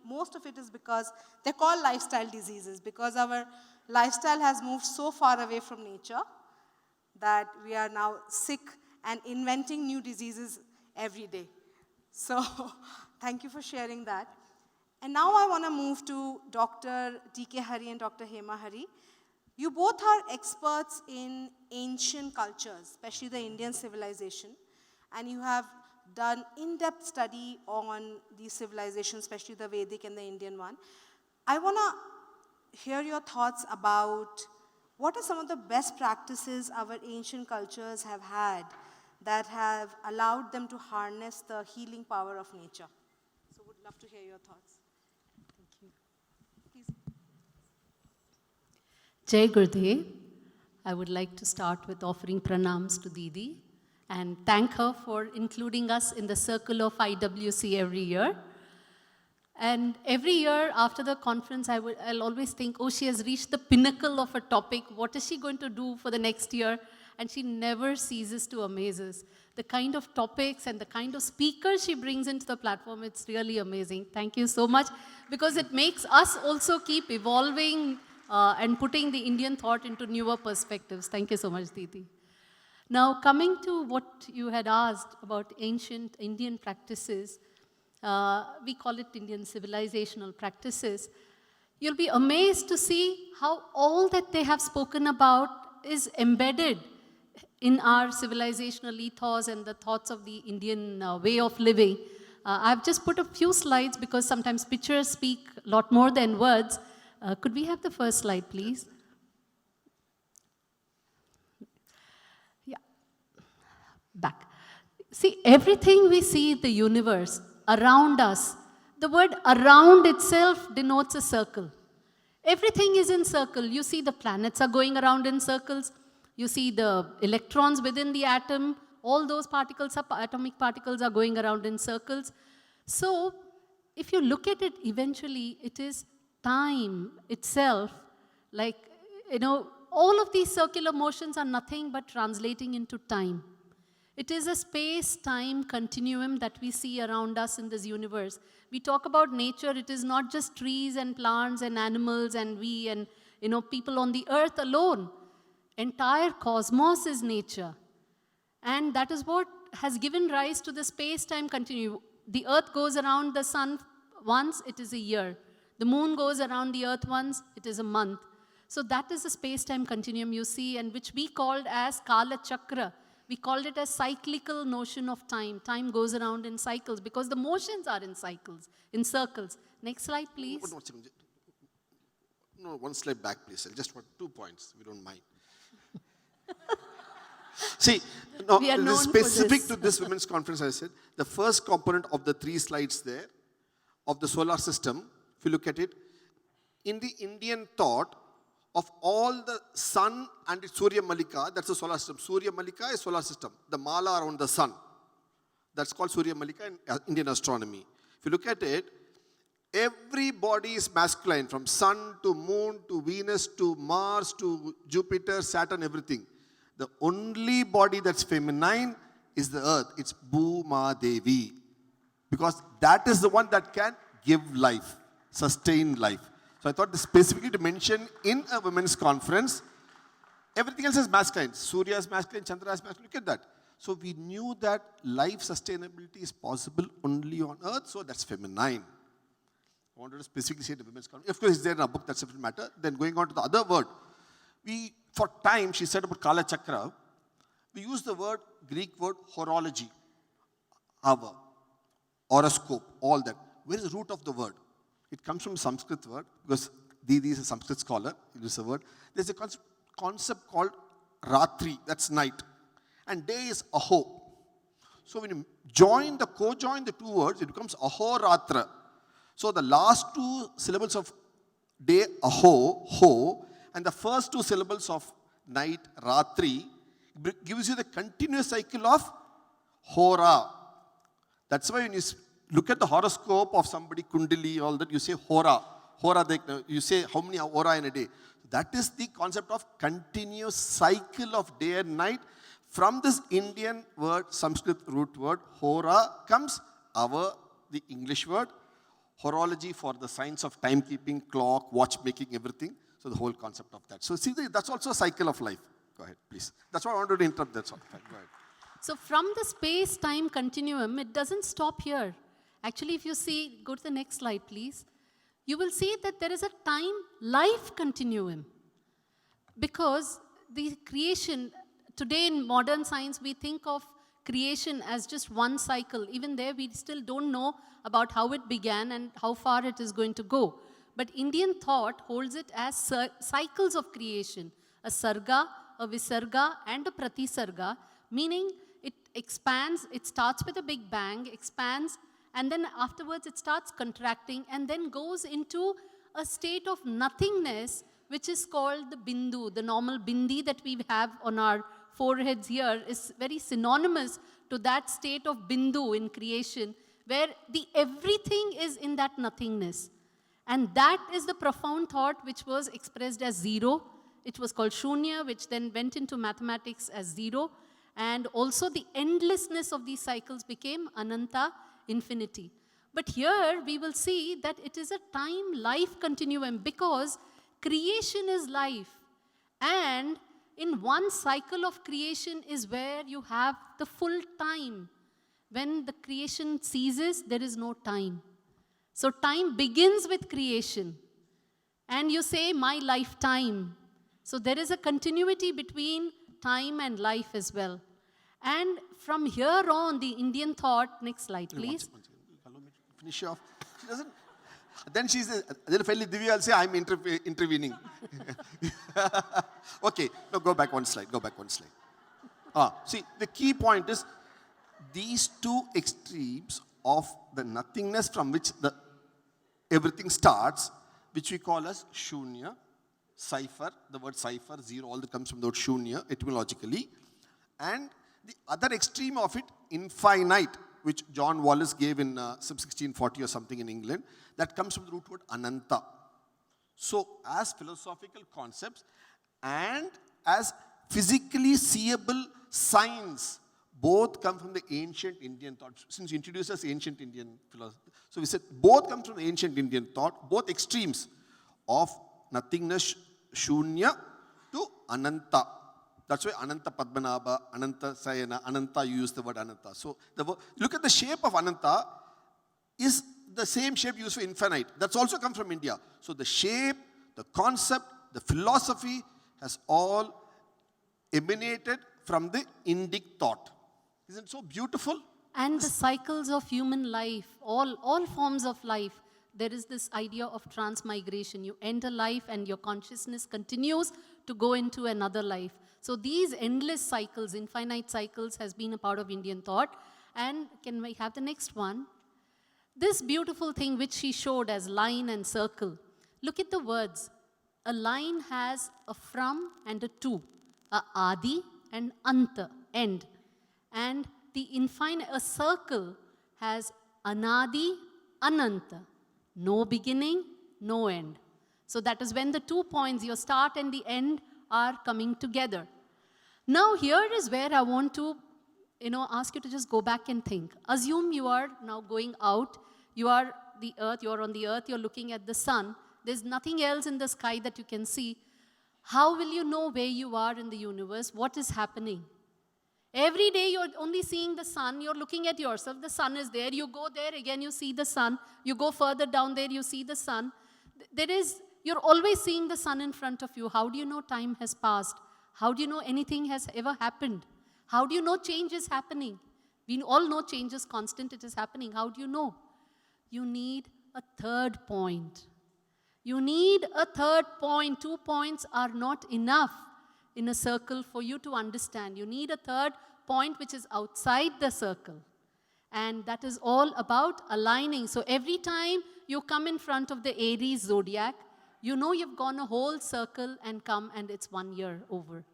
most of it is because they're called lifestyle diseases, because our lifestyle has moved so far away from nature that we are now sick and inventing new diseases every day. So thank you for sharing that. And now I want to move to Dr. D.K. Hari and Dr. Hema Hari. You both are experts in ancient cultures, especially the Indian civilization, and you have done in-depth study on these civilizations, especially the Vedic and the Indian one. I want to hear your thoughts about what are some of the best practices our ancient cultures have had that have allowed them to harness the healing power of nature. So would love to hear your thoughts. Jai Gurudev. I would like to start with offering pranams to Didi and thank her for including us in the circle of IWC every year. And every year after the conference, I'll always think, oh, she has reached the pinnacle of a topic. What is she going to do for the next year? And she never ceases to amaze us. The kind of topics and the kind of speakers she brings into the platform, it's really amazing. Thank you so much, because it makes us also keep evolving and putting the Indian thought into newer perspectives. Thank you so much, Didi. Now, coming to what you had asked about ancient Indian practices, we call it Indian civilizational practices. You'll be amazed to see how all that they have spoken about is embedded in our civilizational ethos and the thoughts of the Indian way of living. I've just put a few slides because sometimes pictures speak a lot more than words. Could we have the first slide, please? Yeah. Back. See, everything we see in the universe around us, the word around itself denotes a circle. Everything is in circle. You see the planets are going around in circles. You see the electrons within the atom. All those particles, subatomic particles, are going around in circles. So, if you look at it, eventually it is time itself, like, you know, all of these circular motions are nothing but translating into time. It is a space-time continuum that we see around us in this universe. We talk about nature, it is not just trees and plants and animals and we and, you know, people on the earth alone. Entire cosmos is nature. And that is what has given rise to the space-time continuum. The earth goes around the sun once, it is a year. The moon goes around the earth once, it is a month. So that is the space-time continuum you see, and which we called as Kala Chakra. We called it a cyclical notion of time. Time goes around in cycles because the motions are in cycles, in circles. Next slide, please. No, one slide back, please. I just want 2 points, if you don't mind. See, no, We are it is known for specific this. to this women's conference, I said. The first component of the 3 slides there, of the solar system, if you look at it, in the Indian thought, of all the sun and its Surya Malika, that's the solar system. Surya Malika is solar system, the mala around the sun. That's called Surya Malika in Indian astronomy. If you look at it, every body is masculine, from sun to moon to Venus to Mars to Jupiter, Saturn, everything. The only body that's feminine is the earth. It's Bhuma Devi. Because that is the one that can give life, sustain life. So I thought this specifically to mention in a women's conference. Everything else is masculine. Surya is masculine, Chandra is masculine. Look at that. So we knew that life sustainability is possible only on earth, so that's feminine. I wanted to specifically say the women's conference. Of course, it's there in a book, that's a different matter. Then going on to the other word. For time, she said about Kala Chakra, we use the Greek word horology, hour, horoscope, all that. Where is the root of the word? It comes from a Sanskrit word, because Didi is a Sanskrit scholar, it is a word. There's a concept called Ratri, that's night. And day is Aho. So when you co-join the 2 words, it becomes Ahoratra. So the last 2 syllables of day, Aho, ho, and the first 2 syllables of night, Ratri, gives you the continuous cycle of Hora. That's why when you look at the horoscope of somebody, Kundali, all that, you say Hora. Hora, you say how many Hora in a day. That is the concept of continuous cycle of day and night. From this Indian word, Sanskrit root word, Hora, comes the English word, horology for the science of timekeeping, clock, watchmaking, everything. So the whole concept of that. So see, that's also a cycle of life. Go ahead, please. That's why I wanted to interrupt, that's all. Go ahead. So from the space-time continuum, it doesn't stop here. Actually, if you see, go to the next slide, please. You will see that there is a time-life continuum. Because the creation, today in modern science, we think of creation as just one cycle. Even there, we still don't know about how it began and how far it is going to go. But Indian thought holds it as cycles of creation. A sarga, a visarga, and a pratisarga, meaning it expands, it starts with a big bang, expands, and then afterwards it starts contracting and then goes into a state of nothingness, which is called the bindu. The normal bindi that we have on our foreheads here is very synonymous to that state of bindu in creation, where the everything is in that nothingness. And that is the profound thought which was expressed as zero. It was called shunya, which then went into mathematics as zero. And also the endlessness of these cycles became ananta, infinity. But here we will see that it is a time-life continuum, because creation is life. And in one cycle of creation is where you have the full time. When the creation ceases, there is no time. So time begins with creation. And you say, my lifetime. So there is a continuity between time and life as well. And from here on, the Indian thought, next slide, please. Allow me to finish off. She doesn't. Then she says, then finally Divya will say, I'm intervening. Okay, no, go back one slide. See, the key point is these 2 extremes of the nothingness from which everything starts, which we call as shunya, cipher, the word cipher, zero, all that comes from the word shunya, etymologically. And the other extreme of it, infinite, which John Wallace gave in some 1640 or something in England, that comes from the root word ananta. So as philosophical concepts and as physically seeable signs, both come from the ancient Indian thought. Since you introduced us ancient Indian philosophy, so we said both come from the ancient Indian thought, both extremes of nothingness, shunya, to ananta. That's why Ananta Padmanabha, Ananta Sayana, Ananta, you use the word Ananta. So look at the shape of Ananta is the same shape used for infinite. That's also come from India. So the shape, the concept, the philosophy has all emanated from the Indic thought. Isn't it so beautiful? And the cycles of human life, all forms of life, there is this idea of transmigration. You end a life and your consciousness continues to go into another life. So these endless cycles, infinite cycles, has been a part of Indian thought. And can we have the next one? This beautiful thing which she showed as line and circle. Look at the words. A line has a from and a to, a adi and anta, end. And the infinite, a circle has anadi, ananta, no beginning, no end. So that is when the 2 points, your start and the end, are coming together. Now here is where I want to, ask you to just go back and think. Assume you are now going out, you are the earth, you are on the earth, you're looking at the sun. There's nothing else in the sky that you can see. How will you know where you are in the universe? What is happening? Every day you're only seeing the sun, you're looking at yourself, the sun is there, you go there, again you see the sun, you go further down there, you see the sun. You're always seeing the sun in front of you. How do you know time has passed? How do you know anything has ever happened? How do you know change is happening? We all know change is constant, it is happening. How do you know? You need a third point. You need a third point. 2 points are not enough in a circle for you to understand. You need a third point which is outside the circle. And that is all about aligning. So every time you come in front of the Aries zodiac, you know you've gone a whole circle and come and it's 1 year over.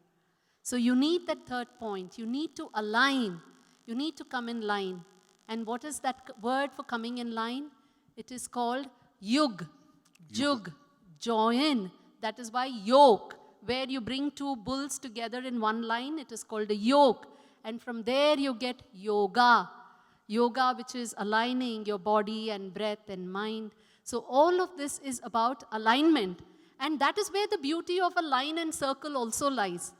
So you need that third point. You need to align. You need to come in line. And what is that word for coming in line? It is called yug. Jug. Join. That is why yoke. Where you bring 2 bulls together in one line, it is called a yoke. And from there you get yoga. Yoga, which is aligning your body and breath and mind. So all of this is about alignment. And that is where the beauty of a line and circle also lies.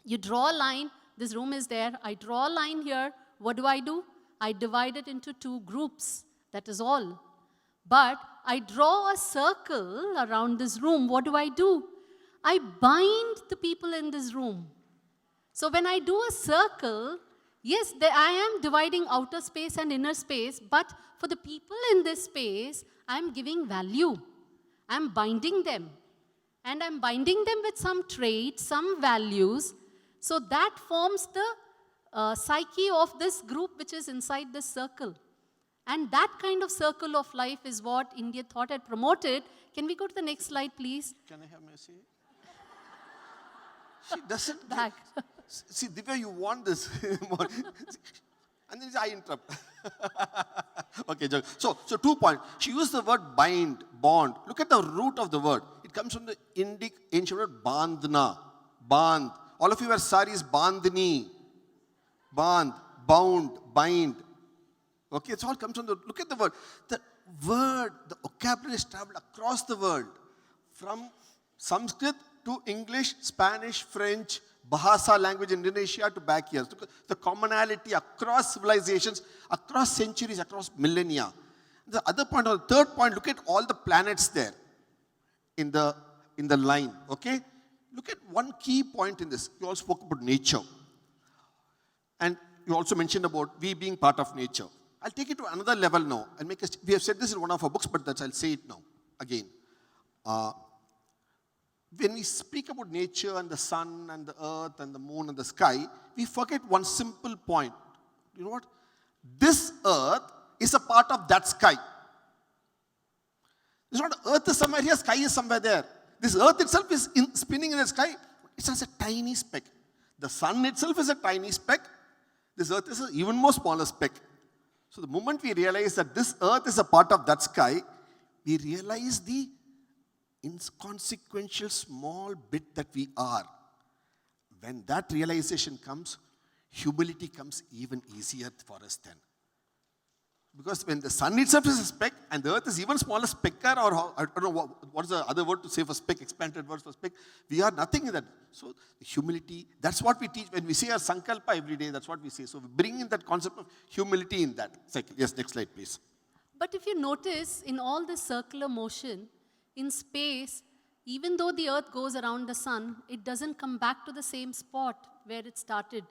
You draw a line, this room is there, I draw a line here, what do? I divide it into 2 groups, that is all. But I draw a circle around this room, what do? I bind the people in this room. So when I do a circle, yes, I am dividing outer space and inner space, but for the people in this space, I am giving value. I am binding them. And I am binding them with some traits, some values. So that forms the psyche of this group which is inside this circle. And that kind of circle of life is what India thought had promoted. Can we go to the next slide, please? Can I have my say? She doesn't. Back. See, Divya, you want this. And then I interrupt. Okay, so 2 points. She used the word bind, bond. Look at the root of the word. It comes from the Indic ancient word bandhna. Bandh. All of you wear saris, bandhni. Bandh, bound, bind. Okay, it all comes from the, look at the word. The word, the vocabulary has traveled across the world. From Sanskrit to English, Spanish, French, Bahasa language in Indonesia to back here. The commonality across civilizations, across centuries, across millennia. The other point, or the third point, look at all the planets there in the line. Okay? Look at one key point in this. You all spoke about nature. And you also mentioned about we being part of nature. I'll take it to another level now. We have said this in one of our books, but I'll say it now again. When we speak about nature and the sun and the earth and the moon and the sky, we forget one simple point. You know what? This earth is a part of that sky. It's not earth is somewhere here, sky is somewhere there. This earth itself is spinning in the sky. It's just a tiny speck. The sun itself is a tiny speck. This earth is an even more smaller speck. So the moment we realize that this earth is a part of that sky, we realize the inconsequential small bit that we are. When that realization comes, humility comes even easier for us then. Because when the sun itself is a speck and the earth is even smaller specker, or I don't know what's the other word to say for speck, expanded word for speck, we are nothing in that. So humility, that's what we teach. When we say our Sankalpa every day, that's what we say. So we bring in that concept of humility in that cycle. Yes, next slide please. But if you notice, in all this circular motion, in space, even though the earth goes around the sun, it doesn't come back to the same spot where it started.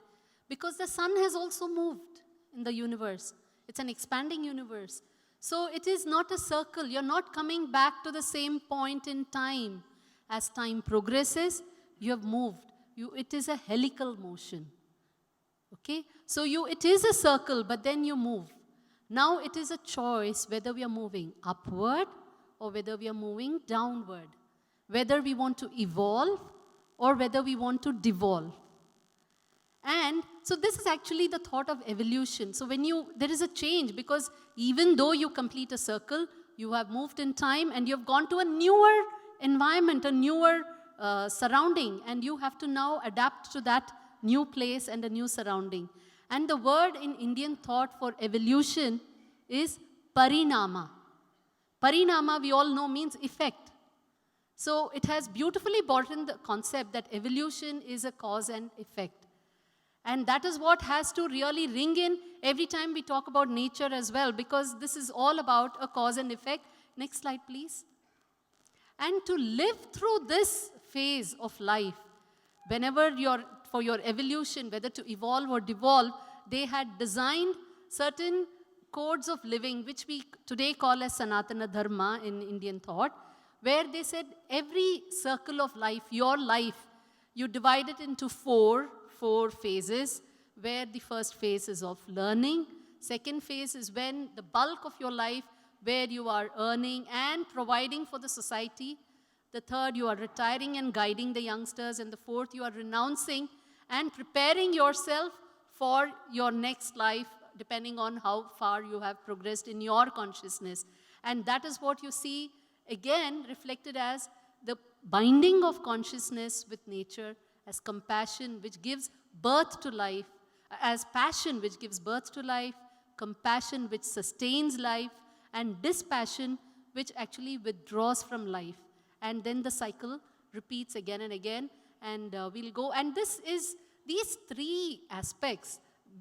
Because the sun has also moved in the universe. It's an expanding universe. So it is not a circle. You're not coming back to the same point in time. As time progresses, you have moved. It is a helical motion. Okay? So it is a circle, but then you move. Now it is a choice whether we are moving upward or whether we are moving downward. Whether we want to evolve or whether we want to devolve. And so this is actually the thought of evolution. So there is a change, because even though you complete a circle, you have moved in time and you have gone to a newer environment, a newer surrounding, and you have to now adapt to that new place and a new surrounding. And the word in Indian thought for evolution is parinama. Parinama, we all know, means effect. So it has beautifully brought in the concept that evolution is a cause and effect. And that is what has to really ring in every time we talk about nature as well, because this is all about a cause and effect. Next slide, please. And to live through this phase of life, whenever for your evolution, whether to evolve or devolve, they had designed certain codes of living, which we today call as Sanatana Dharma in Indian thought, where they said every circle of life, your life, you divide it into four phases, where the first phase is of learning, second phase is when the bulk of your life, where you are earning and providing for the society, the third, you are retiring and guiding the youngsters, and the fourth, you are renouncing and preparing yourself for your next life, depending on how far you have progressed in your consciousness. And that is what you see again reflected as the binding of consciousness with nature, as compassion which gives birth to life, as passion which gives birth to life, compassion which sustains life, and dispassion which actually withdraws from life. And then the cycle repeats again and again, and we'll go. And these three aspects,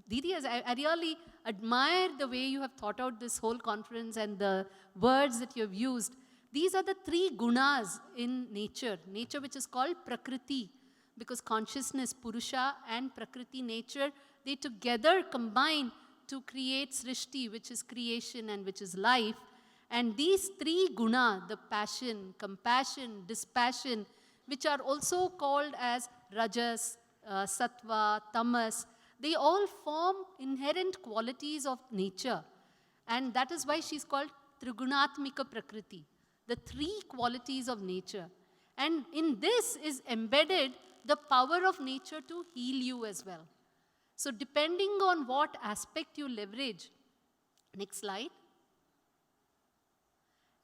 Didi, I really admire the way you have thought out this whole conference and the words that you have used. These are the three gunas in nature which is called Prakriti, because consciousness, Purusha, and Prakriti, nature, they together combine to create Srishti, which is creation and which is life. And these three guna, the passion, compassion, dispassion, which are also called as Rajas, Sattva, Tamas, they all form inherent qualities of nature. And that is why she's called Trigunatmika Prakriti, the three qualities of nature. And in this is embedded the power of nature to heal you as well. So depending on what aspect you leverage, next slide.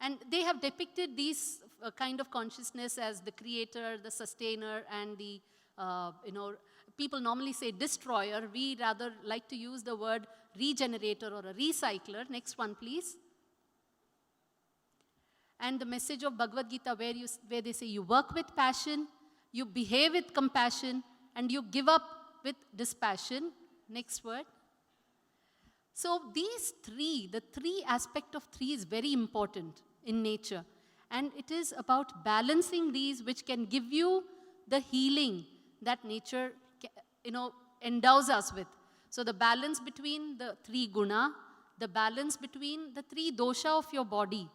And they have depicted these kind of consciousness as the creator, the sustainer, and the, people normally say destroyer. We rather like to use the word regenerator or a recycler. Next one, please. And the message of Bhagavad Gita where they say you work with passion, you behave with compassion, and you give up with dispassion. Next word. So these three, the three aspect of three is very important in nature. And it is about balancing these which can give you the healing that nature, endows us with. So the balance between the three guna, the balance between the three dosha of your body,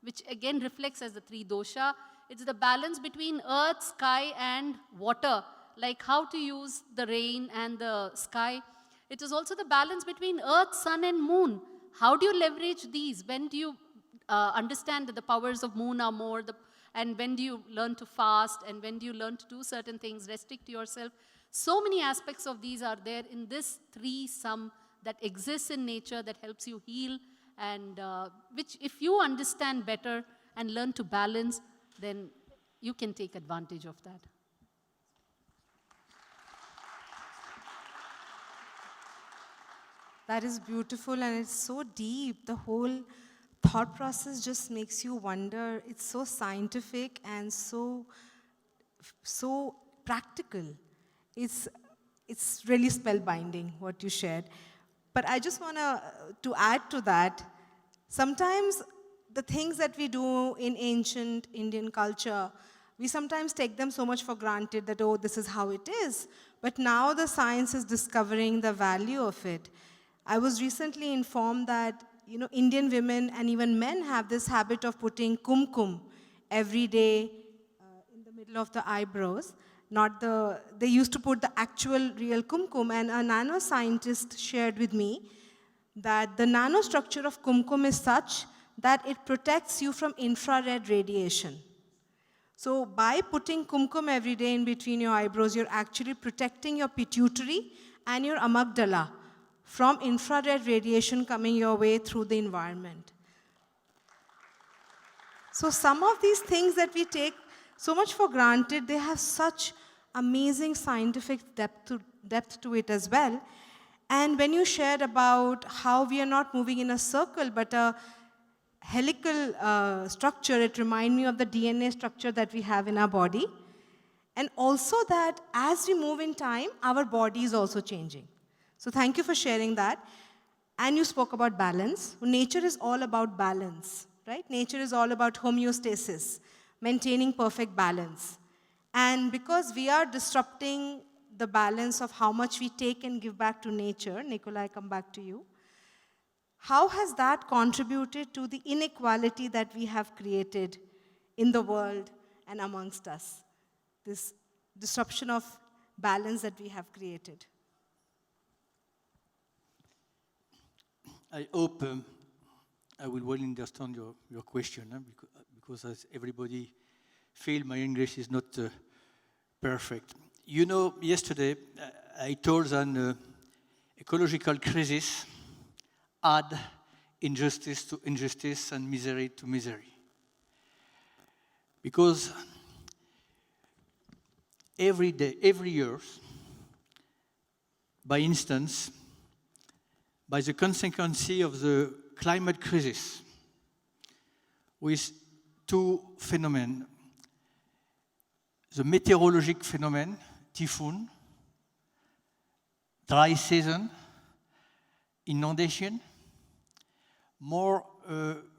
which again reflects as the three dosha. It's the balance between earth, sky, and water, like how to use the rain and the sky. It is also the balance between earth, sun, and moon. How do you leverage these? When do you understand that the powers of moon are more, and when do you learn to fast, and when do you learn to do certain things, restrict yourself? So many aspects of these are there in this three-sum that exists in nature that helps you heal, and which if you understand better and learn to balance, then you can take advantage of that. That is beautiful, and it's so deep. The whole thought process just makes you wonder. It's so scientific and so practical. It's really spellbinding what you shared. But I just want to add to that, sometimes the things that we do in ancient Indian culture, we sometimes take them so much for granted that, oh, this is how it is. But now the science is discovering the value of it. I was recently informed that Indian women and even men have this habit of putting kumkum every day in the middle of the eyebrows. They used to put the actual real kumkum, and a nanoscientist shared with me that the nanostructure of kumkum is such that it protects you from infrared radiation. So by putting kumkum every day in between your eyebrows, you're actually protecting your pituitary and your amygdala from infrared radiation coming your way through the environment. So some of these things that we take so much for granted, they have such amazing scientific depth to it as well. And when you shared about how we are not moving in a circle, but a helical structure, it reminded me of the DNA structure that we have in our body. And also that as we move in time, our body is also changing. So thank you for sharing that. And you spoke about balance. Nature is all about balance, right? Nature is all about homeostasis, maintaining perfect balance. And because we are disrupting the balance of how much we take and give back to nature, Nicola, I come back to you. How has that contributed to the inequality that we have created in the world and amongst us? This disruption of balance that we have created. I hope I will well understand your question, because as everybody feel my English is not perfect. Yesterday I told an ecological crisis add injustice to injustice and misery to misery. Because every day, every year, by instance, by the consequence of the climate crisis, with two phenomena. The meteorologic phenomenon, typhoon, dry season, inundation, more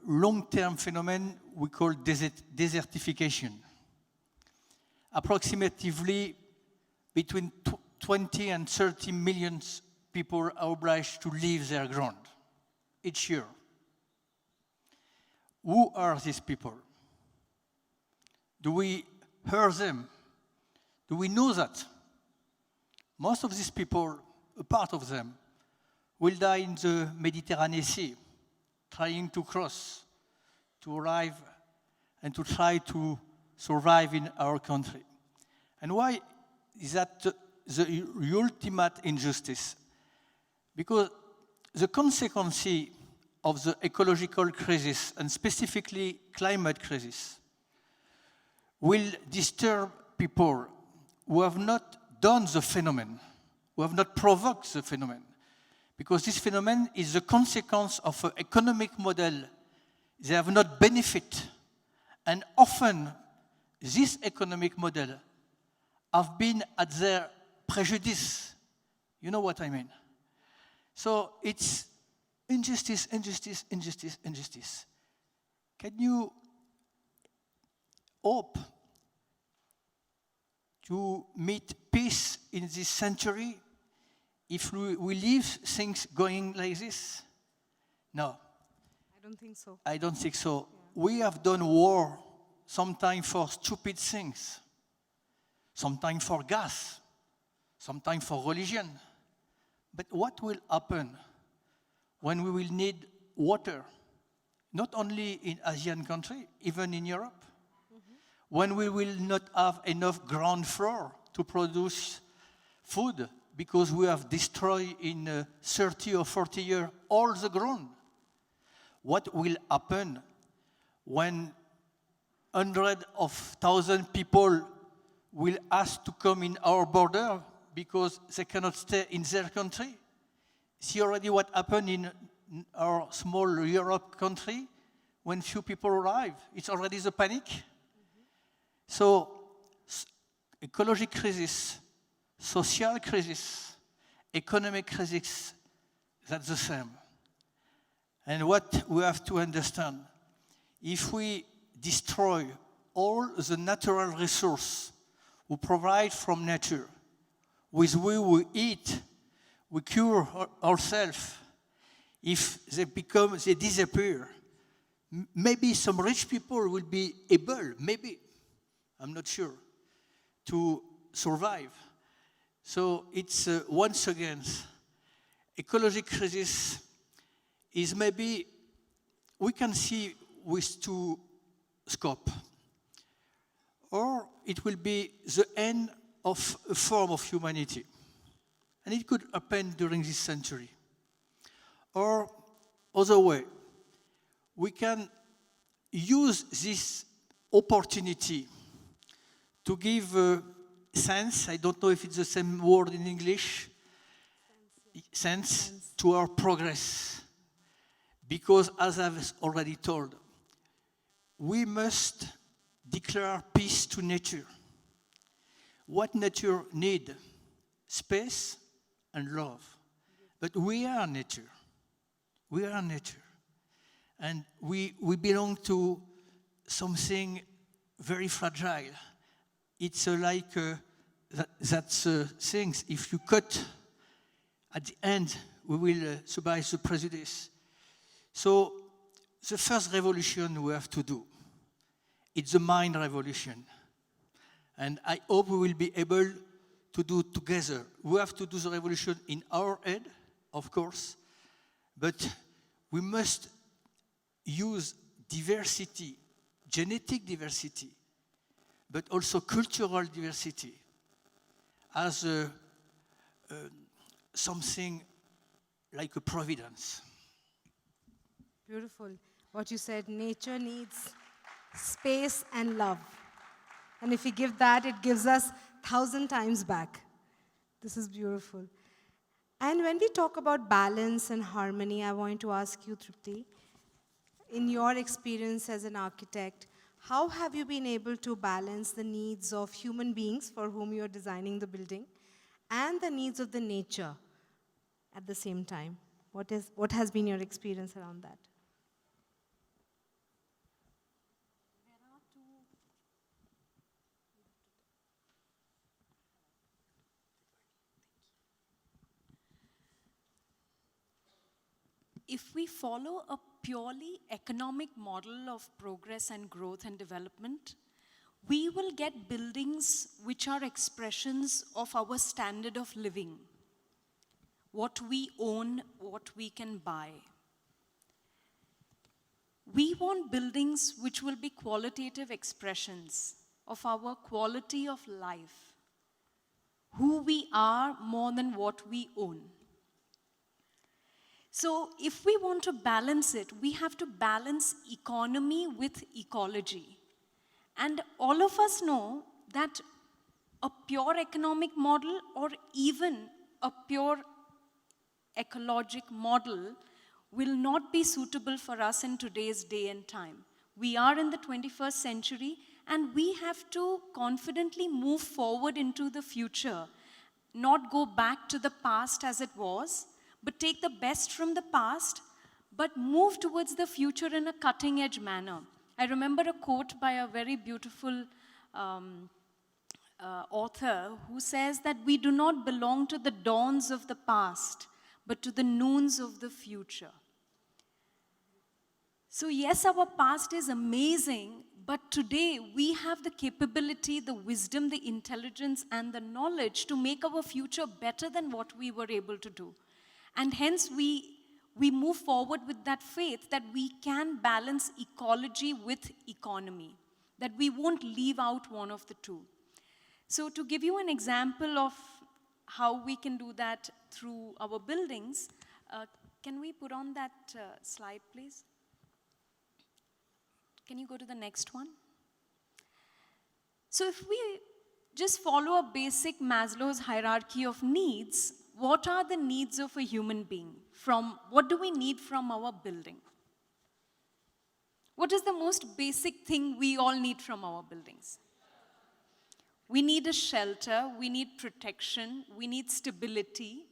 long-term phenomenon we call desertification. Approximately between 20 and 30 million people are obliged to leave their ground each year. Who are these people? Do we hear them? Do we know that? Most of these people, a part of them, will die in the Mediterranean Sea, trying to cross, to arrive, and to try to survive in our country. And why is that the ultimate injustice? Because the consequence of the ecological crisis, and specifically climate crisis, will disturb people who have not done the phenomenon, who have not provoked the phenomenon. Because this phenomenon is the consequence of an economic model they have not benefit. And often, this economic model have been at their prejudice. You know what I mean? So it's injustice, injustice, injustice, injustice. Can you hope to meet peace in this century if we leave things going like this? No. I don't think so. I don't think so. Yeah. We have done war, sometimes for stupid things, sometimes for gas, sometimes for religion. But what will happen when we will need water? Not only in Asian countries, even in Europe. When we will not have enough ground floor to produce food because we have destroyed in 30 or 40 years all the ground. What will happen when hundreds of thousands of people will ask to come in our border because they cannot stay in their country? See already what happened in our small Europe country when few people arrive. It's already the panic. So, ecological crisis, social crisis, economic crisis, that's the same. And what we have to understand, if we destroy all the natural resources we provide from nature, with which we eat, we cure ourselves, if they disappear, maybe some rich people will be able, maybe, I'm not sure, to survive. So it's once again, ecological crisis is maybe, we can see with two scopes. Or it will be the end of a form of humanity. And it could happen during this century. Or, other way, we can use this opportunity to give sense, I don't know if it's the same word in English, sense to our progress. Because as I've already told, we must declare peace to nature. What nature needs? Space and love. But we are nature. We are nature. And we belong to something very fragile. It's like that's things. If you cut, at the end, we will survive the prejudice. So the first revolution we have to do, it's the mind revolution. And I hope we will be able to do it together. We have to do the revolution in our head, of course, but we must use diversity, genetic diversity, but also cultural diversity as something like a providence. Beautiful. What you said, nature needs space and love. And if we give that, it gives us 1,000 times back. This is beautiful. And when we talk about balance and harmony, I want to ask you, Tripti, in your experience as an architect, how have you been able to balance the needs of human beings for whom you're designing the building and the needs of the nature at the same time? What has been your experience around that? If we follow a purely economic model of progress and growth and development, we will get buildings which are expressions of our standard of living, what we own, what we can buy. We want buildings which will be qualitative expressions of our quality of life, who we are more than what we own. So if we want to balance it, we have to balance economy with ecology. And all of us know that a pure economic model or even a pure ecologic model will not be suitable for us in today's day and time. We are in the 21st century and we have to confidently move forward into the future, not go back to the past as it was, but take the best from the past, but move towards the future in a cutting-edge manner. I remember a quote by a very beautiful author who says that we do not belong to the dawns of the past, but to the noons of the future. So yes, our past is amazing, but today we have the capability, the wisdom, the intelligence, and the knowledge to make our future better than what we were able to do. And hence we move forward with that faith that we can balance ecology with economy, that we won't leave out one of the two. So to give you an example of how we can do that through our buildings, can we put on that slide, please? Can you go to the next one? So if we just follow a basic Maslow's hierarchy of needs, what are the needs of a human being? What do we need from our building? What is the most basic thing we all need from our buildings? We need a shelter, we need protection, we need stability,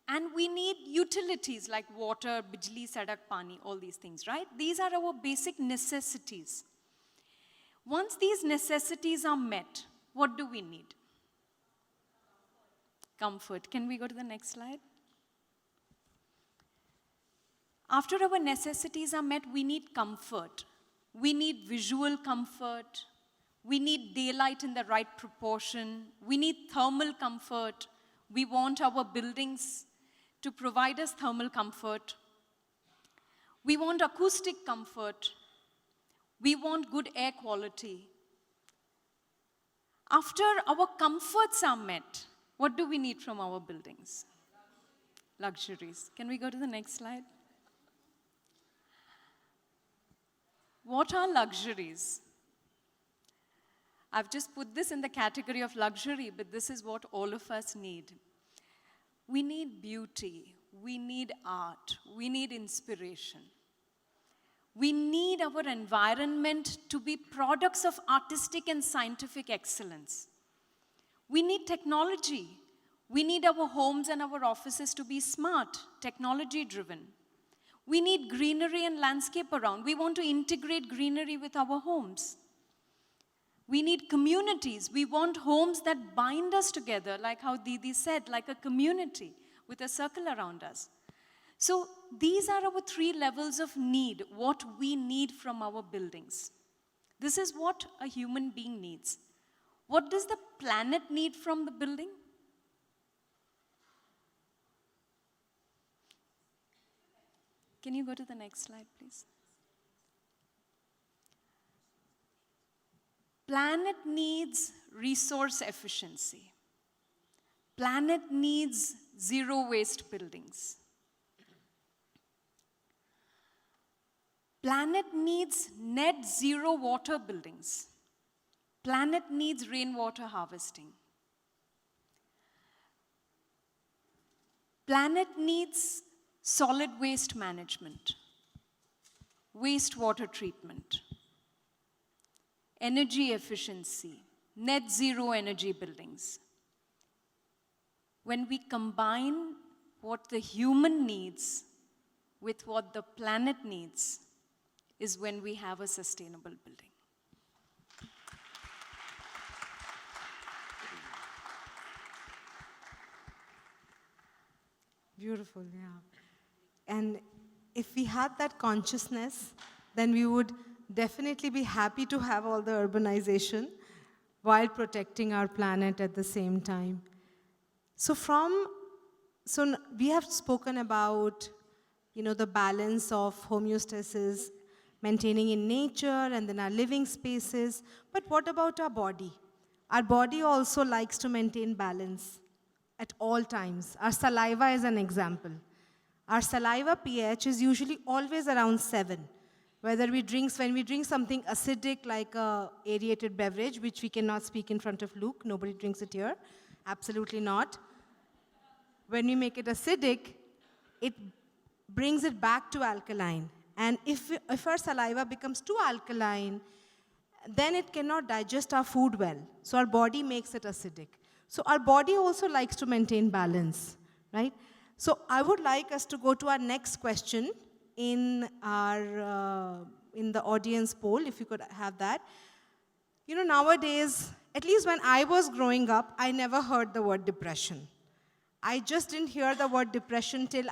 and we need utilities like water, bijli, sadak, pani, all these things, right? These are our basic necessities. Once these necessities are met, what do we need? Comfort. Can we go to the next slide? After our necessities are met, we need comfort. We need visual comfort. We need daylight in the right proportion. We need thermal comfort. We want our buildings to provide us thermal comfort. We want acoustic comfort. We want good air quality. After our comforts are met, what do we need from our buildings? Luxuries. Can we go to the next slide? What are luxuries? I've just put this in the category of luxury, but this is what all of us need. We need beauty. We need art. We need inspiration. We need our environment to be products of artistic and scientific excellence. We need technology. We need our homes and our offices to be smart, technology-driven. We need greenery and landscape around. We want to integrate greenery with our homes. We need communities. We want homes that bind us together, like how Didi said, like a community with a circle around us. So these are our 3 levels of need, what we need from our buildings. This is what a human being needs. What does the planet need from the building? Can you go to the next slide, please? Planet needs resource efficiency. Planet needs zero waste buildings. Planet needs net zero water buildings. Planet needs rainwater harvesting. Planet needs solid waste management, wastewater treatment, energy efficiency, net zero energy buildings. When we combine what the human needs with what the planet needs, is when we have a sustainable building. Beautiful, yeah. And if we had that consciousness, then we would definitely be happy to have all the urbanization while protecting our planet at the same time. So we have spoken about, the balance of homeostasis, maintaining in nature and then our living spaces. But what about our body? Our body also likes to maintain balance at all times. Our saliva is an example. Our saliva pH is usually always around 7. When we drink something acidic like a aerated beverage, which we cannot speak in front of Luke, nobody drinks it here, absolutely not. When we make it acidic, it brings it back to alkaline. And if our saliva becomes too alkaline, then it cannot digest our food well. So our body makes it acidic. So our body also likes to maintain balance, right? So I would like us to go to our next question in the audience poll, if you could have that. Nowadays, at least when I was growing up, I never heard the word depression. I just didn't hear the word depression till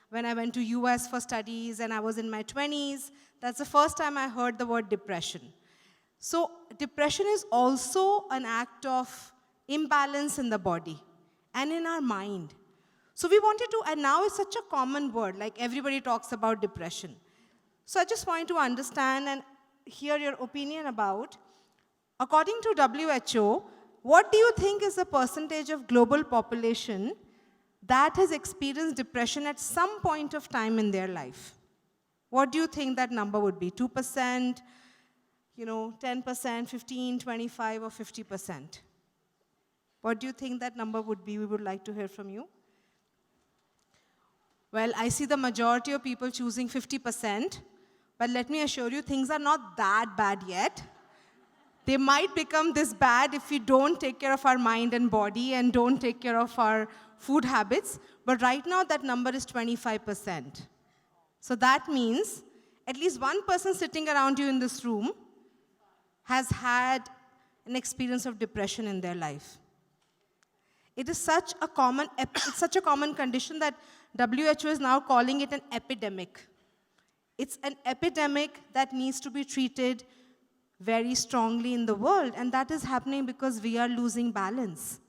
when I went to US for studies and I was in my 20s. That's the first time I heard the word depression. So depression is also an act of imbalance in the body and in our mind. So we wanted to, and now it's such a common word, like everybody talks about depression. So I just wanted to understand and hear your opinion about, according to WHO, what do you think is the percentage of global population that has experienced depression at some point of time in their life? What do you think that number would be? 2%, 10%, 15, 25, or 50%? What do you think that number would be? We would like to hear from you. Well, I see the majority of people choosing 50%, but let me assure you, things are not that bad yet. They might become this bad if we don't take care of our mind and body and don't take care of our food habits. But right now, that number is 25%. So that means at least one person sitting around you in this room has had an experience of depression in their life. It is such a common condition that WHO is now calling it an epidemic. It's an epidemic that needs to be treated very strongly in the world, and that is happening because we are losing balance.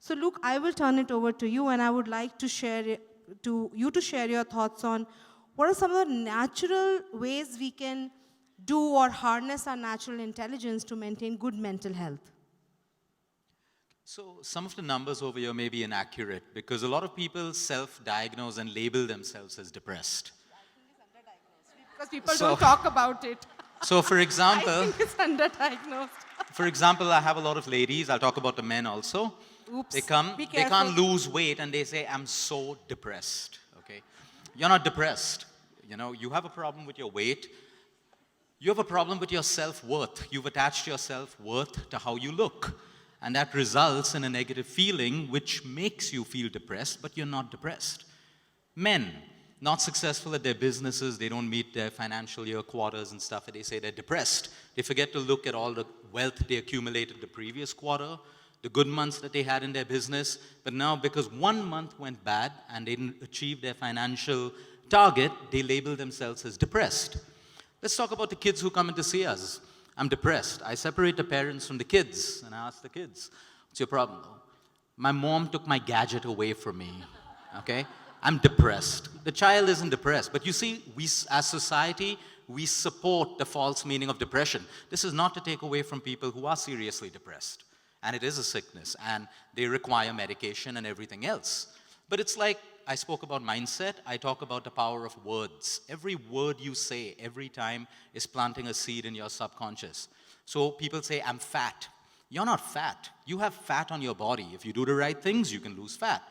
So Luke, I will turn it over to you, and I would like to share your thoughts on what are some of the natural ways we can do or harness our natural intelligence to maintain good mental health. So some of the numbers over here may be inaccurate because a lot of people self-diagnose and label themselves as depressed. Because people So- don't talk about it. So for I example, think it's underdiagnosed. For example, I have a lot of ladies, I'll talk about the men also. Oops, They be can't careful. lose weight and they say, I'm so depressed, okay? You're not depressed. You know, you have a problem with your weight. You have a problem with your self-worth. You've attached your self-worth to how you look. And that results in a negative feeling which makes you feel depressed, but you're not depressed. Men, not successful at their businesses, they don't meet their financial year quarters and stuff, and they say they're depressed. They forget to look at all the wealth they accumulated the previous quarter, the good months that they had in their business, but now because 1 month went bad and they didn't achieve their financial target, they label themselves as depressed. Let's talk about the kids who come in to see us. I'm depressed. I separate the parents from the kids, and I ask the kids, what's your problem though? My mom took my gadget away from me, okay? I'm depressed. The child isn't depressed. But you see, we as society, we support the false meaning of depression. This is not to take away from people who are seriously depressed. And it is a sickness, and they require medication and everything else. But it's like, I spoke about mindset, I talk about the power of words. Every word you say every time is planting a seed in your subconscious. So people say, I'm fat. You're not fat. You have fat on your body. If you do the right things, you can lose fat.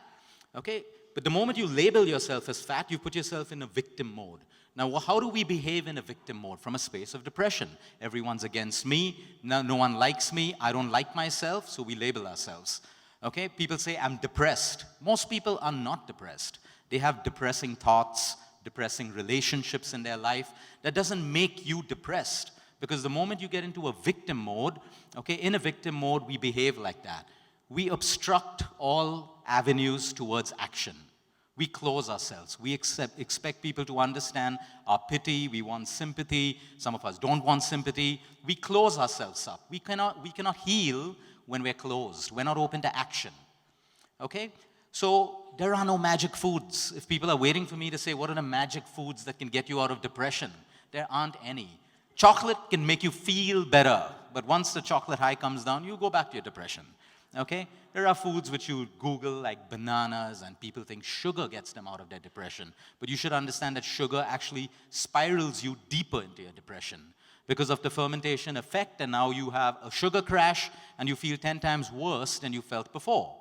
Okay? But the moment you label yourself as fat, you put yourself in a victim mode. Now, how do we behave in a victim mode? From a space of depression. Everyone's against me. No one likes me. I don't like myself, so we label ourselves. Okay? People say, I'm depressed. Most people are not depressed. They have depressing thoughts, depressing relationships in their life. That doesn't make you depressed. Because the moment you get into a victim mode, okay, in a victim mode, we behave like that. We obstruct all avenues towards action. We close ourselves. We expect people to understand our pity. We want sympathy. Some of us don't want sympathy. We close ourselves up. We cannot heal when we're closed. We're not open to action. Okay? So there are no magic foods. If people are waiting for me to say, what are the magic foods that can get you out of depression? There aren't any. Chocolate can make you feel better. But once the chocolate high comes down, you go back to your depression. Okay? There are foods which you Google like bananas, and people think sugar gets them out of their depression. But you should understand that sugar actually spirals you deeper into your depression because of the fermentation effect, and now you have a sugar crash and you feel 10 times worse than you felt before.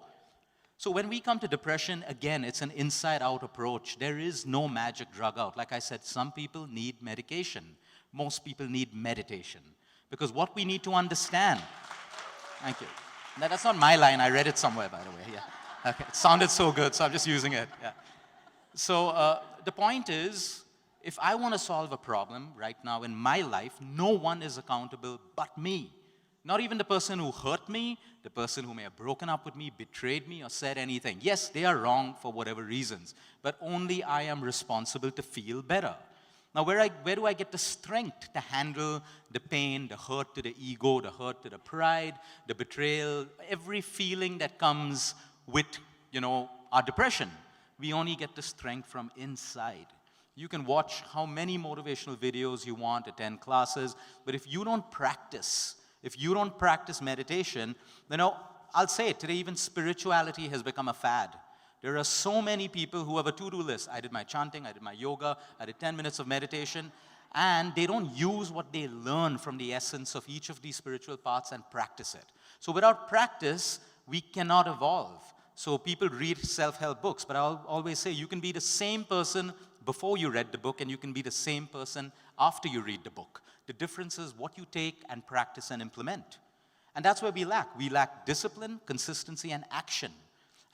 So when we come to depression, again, it's an inside-out approach. There is no magic drug out. Like I said, some people need medication. Most people need meditation. Because what we need to understand... Thank you. No, that's not my line. I read it somewhere, by the way. Yeah. Okay. It sounded so good, so I'm just using it. Yeah. So the point is, if I want to solve a problem right now in my life, no one is accountable but me. Not even the person who hurt me, the person who may have broken up with me, betrayed me, or said anything. Yes, they are wrong for whatever reasons, but only I am responsible to feel better. Now, where do I get the strength to handle the pain, the hurt to the ego, the hurt to the pride, the betrayal, every feeling that comes with, our depression? We only get the strength from inside. You can watch how many motivational videos you want, attend classes, but if you don't practice meditation, I'll say it, today even spirituality has become a fad. There are so many people who have a to-do list. I did my chanting, I did my yoga, I did 10 minutes of meditation, and they don't use what they learn from the essence of each of these spiritual paths and practice it. So without practice, we cannot evolve. So people read self-help books, but I'll always say you can be the same person before you read the book, and you can be the same person after you read the book. The difference is what you take and practice and implement. And that's where we lack. We lack discipline, consistency, and action.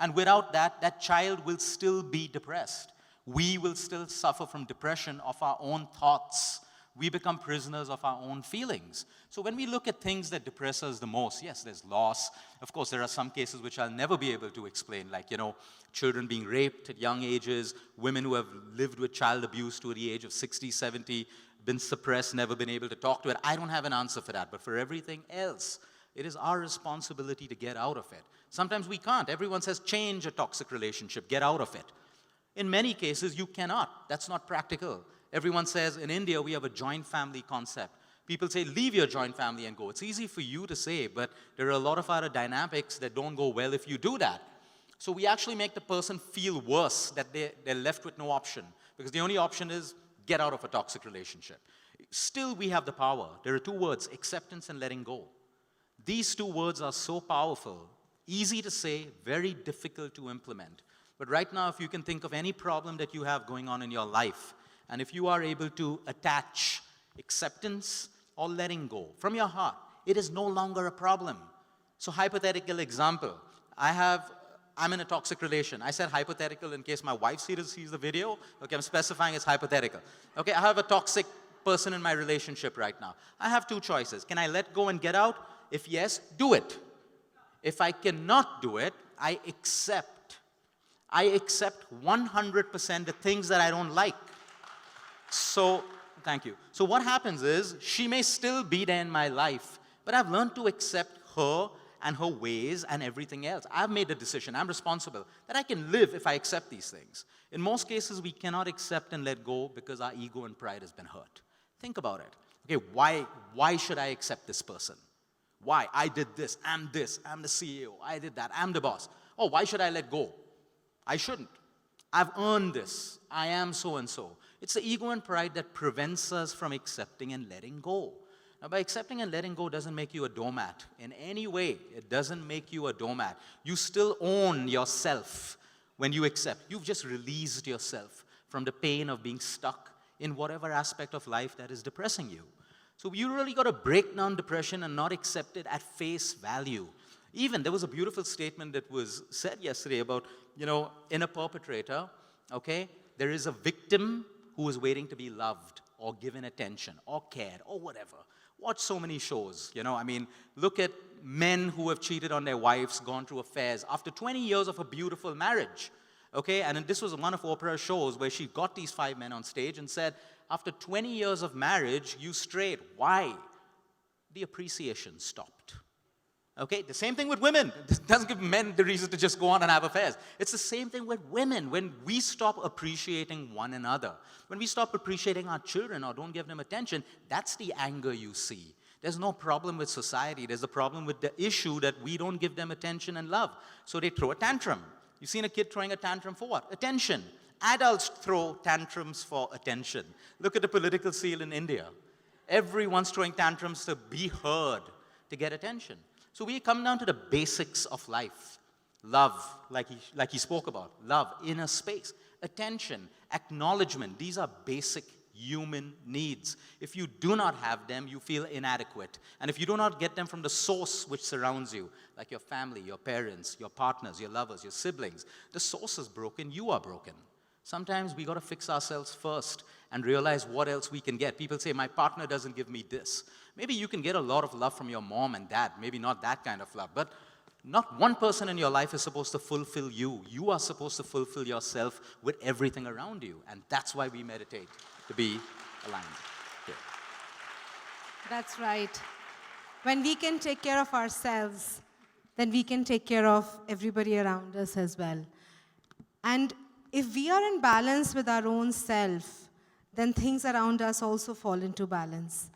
And without that, that child will still be depressed. We will still suffer from depression of our own thoughts, We become prisoners of our own feelings. So when we look at things that depress us the most, yes, there's loss. Of course, there are some cases which I'll never be able to explain, like, children being raped at young ages, women who have lived with child abuse to the age of 60, 70, been suppressed, never been able to talk to it. I don't have an answer for that, but for everything else, it is our responsibility to get out of it. Sometimes we can't. Everyone says, change a toxic relationship, get out of it. In many cases, you cannot. That's not practical. Everyone says, in India, we have a joint family concept. People say, leave your joint family and go. It's easy for you to say, but there are a lot of other dynamics that don't go well if you do that. So we actually make the person feel worse, that they're left with no option, because the only option is get out of a toxic relationship. Still, we have the power. There are two words, acceptance and letting go. These two words are so powerful, easy to say, very difficult to implement. But right now, if you can think of any problem that you have going on in your life, and if you are able to attach acceptance or letting go from your heart, it is no longer a problem. So hypothetical example, I'm in a toxic relation. I said hypothetical in case my wife sees the video. Okay, I'm specifying it's hypothetical. Okay, I have a toxic person in my relationship right now. I have two choices. Can I let go and get out? If yes, do it. If I cannot do it, I accept 100% the things that I don't like. So, thank you. So what happens is, she may still be there in my life, but I've learned to accept her and her ways and everything else. I've made a decision, I'm responsible, that I can live if I accept these things. In most cases, we cannot accept and let go because our ego and pride has been hurt. Think about it. Okay, why should I accept this person? Why? I did this, I'm the CEO, I did that, I'm the boss. Oh, why should I let go? I shouldn't. I've earned this, I am so-and-so. It's the ego and pride that prevents us from accepting and letting go. Now, by accepting and letting go doesn't make you a doormat. In any way, it doesn't make you a doormat. You still own yourself when you accept. You've just released yourself from the pain of being stuck in whatever aspect of life that is depressing you. So you really got to break down depression and not accept it at face value. Even, there was a beautiful statement that was said yesterday about, in a perpetrator, okay, there is a victim who is waiting to be loved or given attention or cared or whatever. Watch so many shows, look at men who have cheated on their wives, gone through affairs after 20 years of a beautiful marriage, okay? And this was one of Oprah's shows where she got these 5 men on stage and said, after 20 years of marriage, you strayed. Why? The appreciation stopped. Okay, the same thing with women. It doesn't give men the reason to just go on and have affairs. It's the same thing with women. When we stop appreciating one another, when we stop appreciating our children or don't give them attention, that's the anger you see. There's no problem with society. There's a problem with the issue that we don't give them attention and love. So they throw a tantrum. You've seen a kid throwing a tantrum for what? Attention. Adults throw tantrums for attention. Look at the political scene in India. Everyone's throwing tantrums to be heard, to get attention. So we come down to the basics of life. Love, like he spoke about. Love, inner space. Attention, acknowledgement. These are basic human needs. If you do not have them, you feel inadequate. And if you do not get them from the source which surrounds you, like your family, your parents, your partners, your lovers, your siblings, the source is broken, you are broken. Sometimes we got to fix ourselves first and realize what else we can get. People say, my partner doesn't give me this. Maybe you can get a lot of love from your mom and dad, maybe not that kind of love, but not one person in your life is supposed to fulfill you. You are supposed to fulfill yourself with everything around you, and that's why we meditate, to be aligned. Okay. That's right. When we can take care of ourselves, then we can take care of everybody around us as well. And if we are in balance with our own self, then things around us also fall into balance.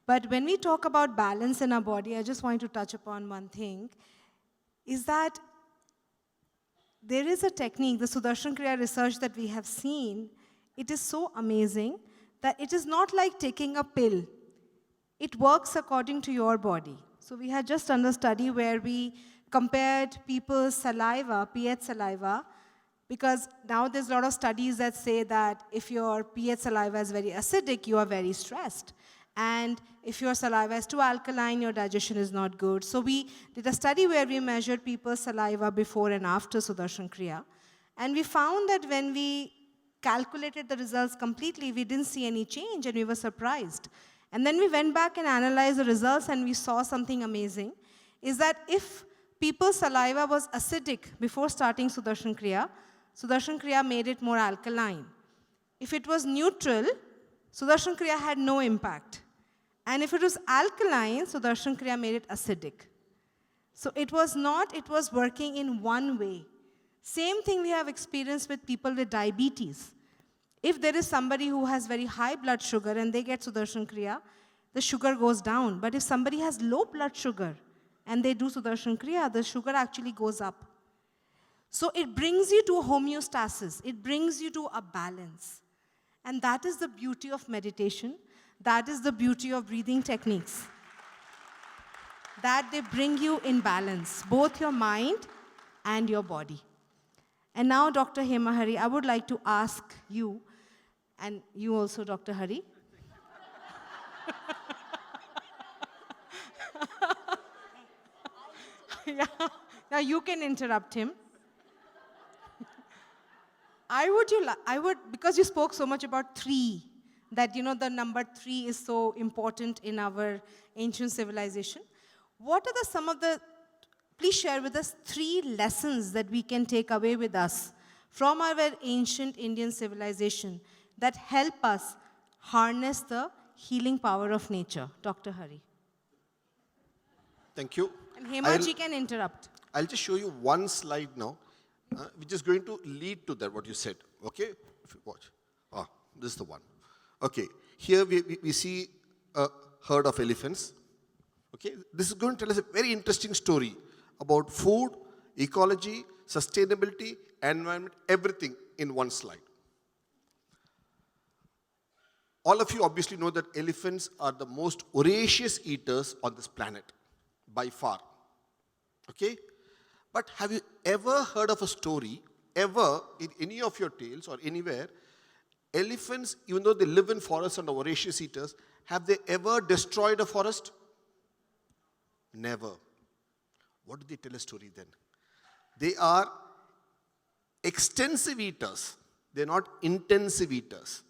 But when we talk about balance in our body, I just want to touch upon one thing, is that there is a technique, the Sudarshan Kriya research that we have seen, it is so amazing that it is not like taking a pill. It works according to your body. So we had just done a study where we compared people's saliva, pH saliva, because now there's a lot of studies that say that if your pH saliva is very acidic, you are very stressed. And if your saliva is too alkaline, your digestion is not good. So we did a study where we measured people's saliva before and after Sudarshan Kriya. And we found that when we calculated the results completely, we didn't see any change and we were surprised. And then we went back and analyzed the results and we saw something amazing, is that if people's saliva was acidic before starting Sudarshan Kriya made it more alkaline. If it was neutral, Sudarshan Kriya had no impact. And if it was alkaline, Sudarshan Kriya made it acidic. So it was working in one way. Same thing we have experienced with people with diabetes. If there is somebody who has very high blood sugar and they get Sudarshan Kriya, the sugar goes down. But if somebody has low blood sugar and they do Sudarshan Kriya, the sugar actually goes up. So it brings you to a homeostasis. It brings you to a balance. And that is the beauty of meditation. That is the beauty of breathing techniques. That they bring you in balance, both your mind and your body. And now, Dr. Hema Hari, I would like to ask you, and you also, Dr. Hari. Yeah. Now you can interrupt him. Because you spoke so much about 3, that the number 3 is so important in our ancient civilization. What are please share with us 3 lessons that we can take away with us from our ancient Indian civilization that help us harness the healing power of nature. Dr. Hari. Thank you. And Hema ji can interrupt. I'll just show you one slide now, which is going to lead to that, what you said. Okay? If you watch. This is the one. Okay. Here we see a herd of elephants. Okay? This is going to tell us a very interesting story about food, ecology, sustainability, environment, everything in one slide. All of you obviously know that elephants are the most voracious eaters on this planet, by far. Okay? But have you ever heard of a story, ever, in any of your tales or anywhere, elephants, even though they live in forests and are voracious eaters, have they ever destroyed a forest? Never. What do they tell a story then? They are extensive eaters. They're not intensive eaters.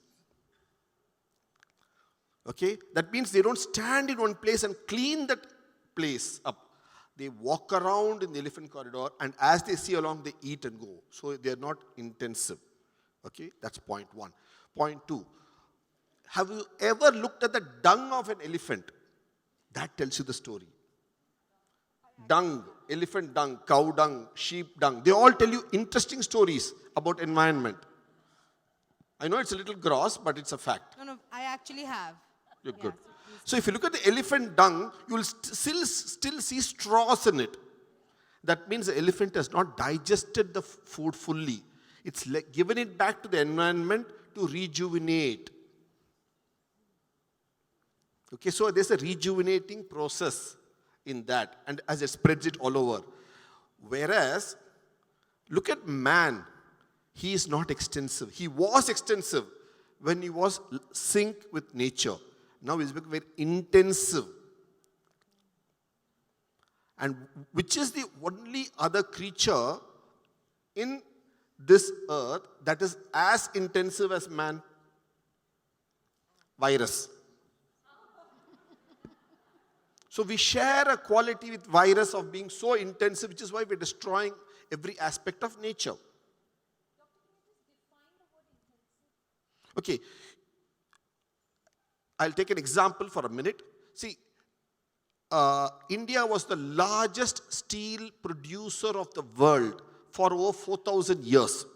Okay? That means they don't stand in one place and clean that place up. They walk around in the elephant corridor, and as they see along, they eat and go. So they're not intensive. Okay? That's point 1. Point 2. Have you ever looked at the dung of an elephant? That tells you the story. Dung, elephant dung, cow dung, sheep dung. They all tell you interesting stories about environment. I know it's a little gross, but it's a fact. No, I actually have. You're good. So if you look at the elephant dung, you will still see straws in it. That means the elephant has not digested the food fully. It's given it back to the environment to rejuvenate. Okay, so there's a rejuvenating process in that, and as it spreads it all over. Whereas, look at man. He is not extensive. He was extensive when he was sync with nature. Now he's become very intensive. And which is the only other creature in this earth that is as intensive as man? Virus. So we share a quality with virus of being so intensive, which is why we're destroying every aspect of nature. Okay. I'll take an example for a minute. See, India was the largest steel producer of the world for over 4,000 years.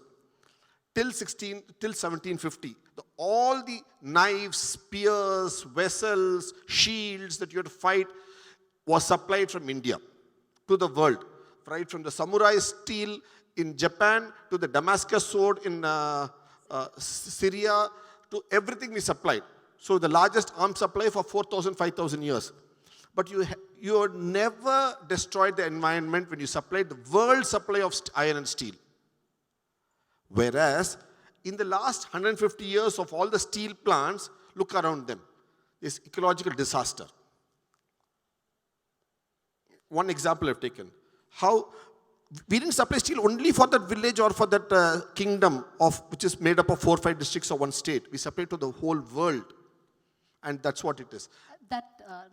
Till 1750. All the knives, spears, vessels, shields that you had to fight was supplied from India to the world. Right from the samurai steel in Japan to the Damascus sword in Syria to everything we supplied. So the largest arms supply for 4,000, 5,000 years. But you never destroyed the environment when you supplied the world supply of iron and steel. Whereas, in the last 150 years of all the steel plants, look around them. There's ecological disaster. One example I've taken. How we didn't supply steel only for that village or for that kingdom of which is made up of 4 or 5 districts of one state. We supply to the whole world. And that's what it is. That,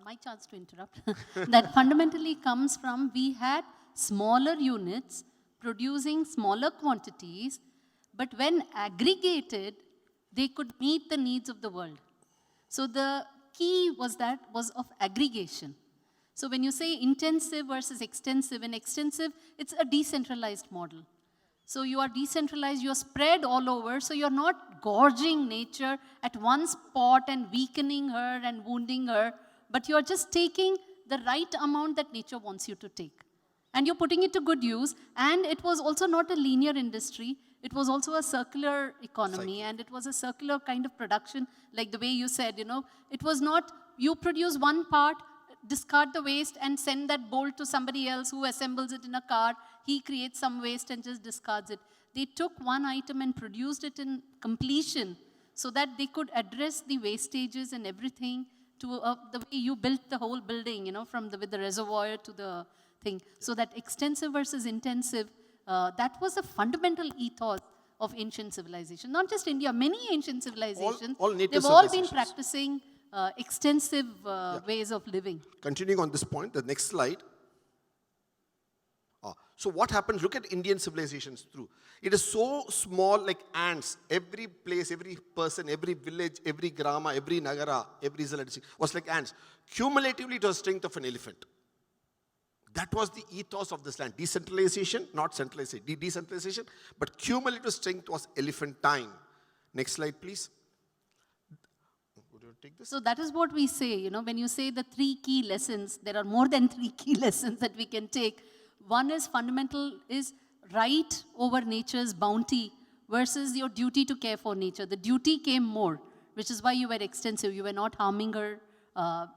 my chance to interrupt, that fundamentally comes from we had smaller units producing smaller quantities, but when aggregated, they could meet the needs of the world. So the key was of aggregation. So when you say intensive versus extensive, in extensive, it's a decentralized model. So you are decentralized, you are spread all over, so you're not gorging nature at one spot and weakening her and wounding her, but you're just taking the right amount that nature wants you to take. And you're putting it to good use, and it was also not a linear industry, it was also a circular economy, and it was a circular kind of production, like the way you said, it was not, you produce one part, discard the waste and send that bolt to somebody else who assembles it in a car. He creates some waste and just discards it. They took one item and produced it in completion so that they could address the wastages and everything to the way you built the whole building, from with the reservoir to the thing. So that extensive versus intensive, that was a fundamental ethos of ancient civilization. Not just India, many ancient civilizations, all native they've all been civilizations. practicing extensive ways of living. Continuing on this point, the next slide. So what happens, look at Indian civilizations through. It is so small like ants. Every place, every person, every village, every grama, every nagara, every zilla district was like ants. Cumulatively, it was the strength of an elephant. That was the ethos of this land. Decentralization, not centralization. Decentralization, but cumulative strength was elephantine. Next slide, please. Would you take this? So that is what we say, when you say the 3 key lessons, there are more than 3 key lessons that we can take. One is fundamental, is right over nature's bounty versus your duty to care for nature. The duty came more, which is why you were extensive. You were not harming her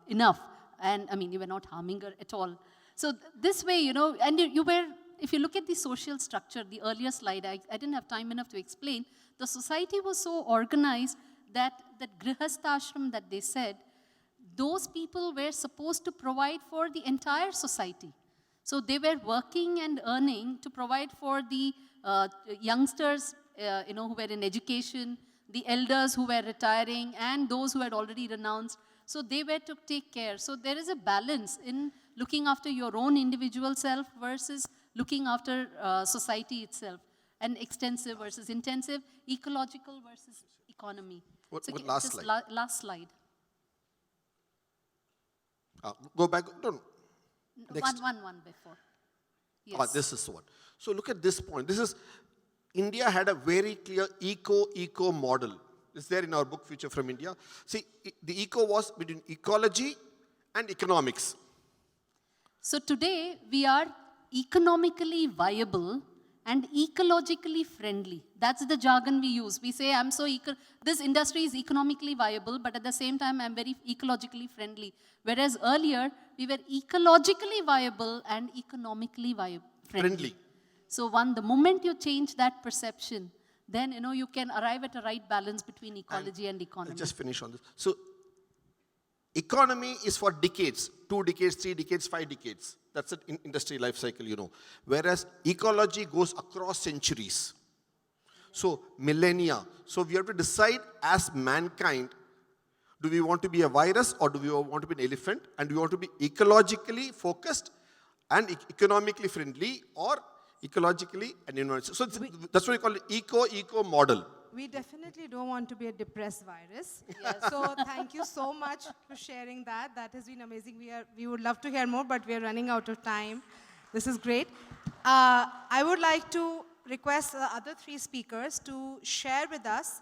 enough. And you were not harming her at all. So this way, and you were, if you look at the social structure, the earlier slide, I didn't have time enough to explain, the society was so organized that grihastashram that they said, those people were supposed to provide for the entire society. So they were working and earning to provide for the youngsters, who were in education, the elders who were retiring, and those who had already renounced. So they were to take care. So there is a balance in looking after your own individual self versus looking after society itself. And extensive versus intensive, ecological versus economy. What So last just slide? Last slide. Go back. No. Next. One before. Yes. This is the one. So look at this point. India had a very clear eco model. It's there in our book, Future from India. See, the eco was between ecology and economics. So today, we are economically viable and ecologically friendly. That's the jargon we use. We say, this industry is economically viable, but at the same time, I'm very ecologically friendly. Whereas earlier, we were ecologically viable and economically friendly. So the moment you change that perception, then you can arrive at a right balance between ecology and economy. I'll just finish on this. So economy is for decades, 2 decades, 3 decades, 5 decades. That's an industry life cycle, Whereas ecology goes across centuries. So millennia. So we have to decide as mankind, do we want to be a virus or do we want to be an elephant? And do we want to be ecologically focused and economically friendly, or ecologically and environmentally? So that's what we call it eco model. We definitely don't want to be a depressed virus. So thank you so much for sharing that. That has been amazing. We would love to hear more, but we are running out of time. This is great. I would like to request the other 3 speakers to share with us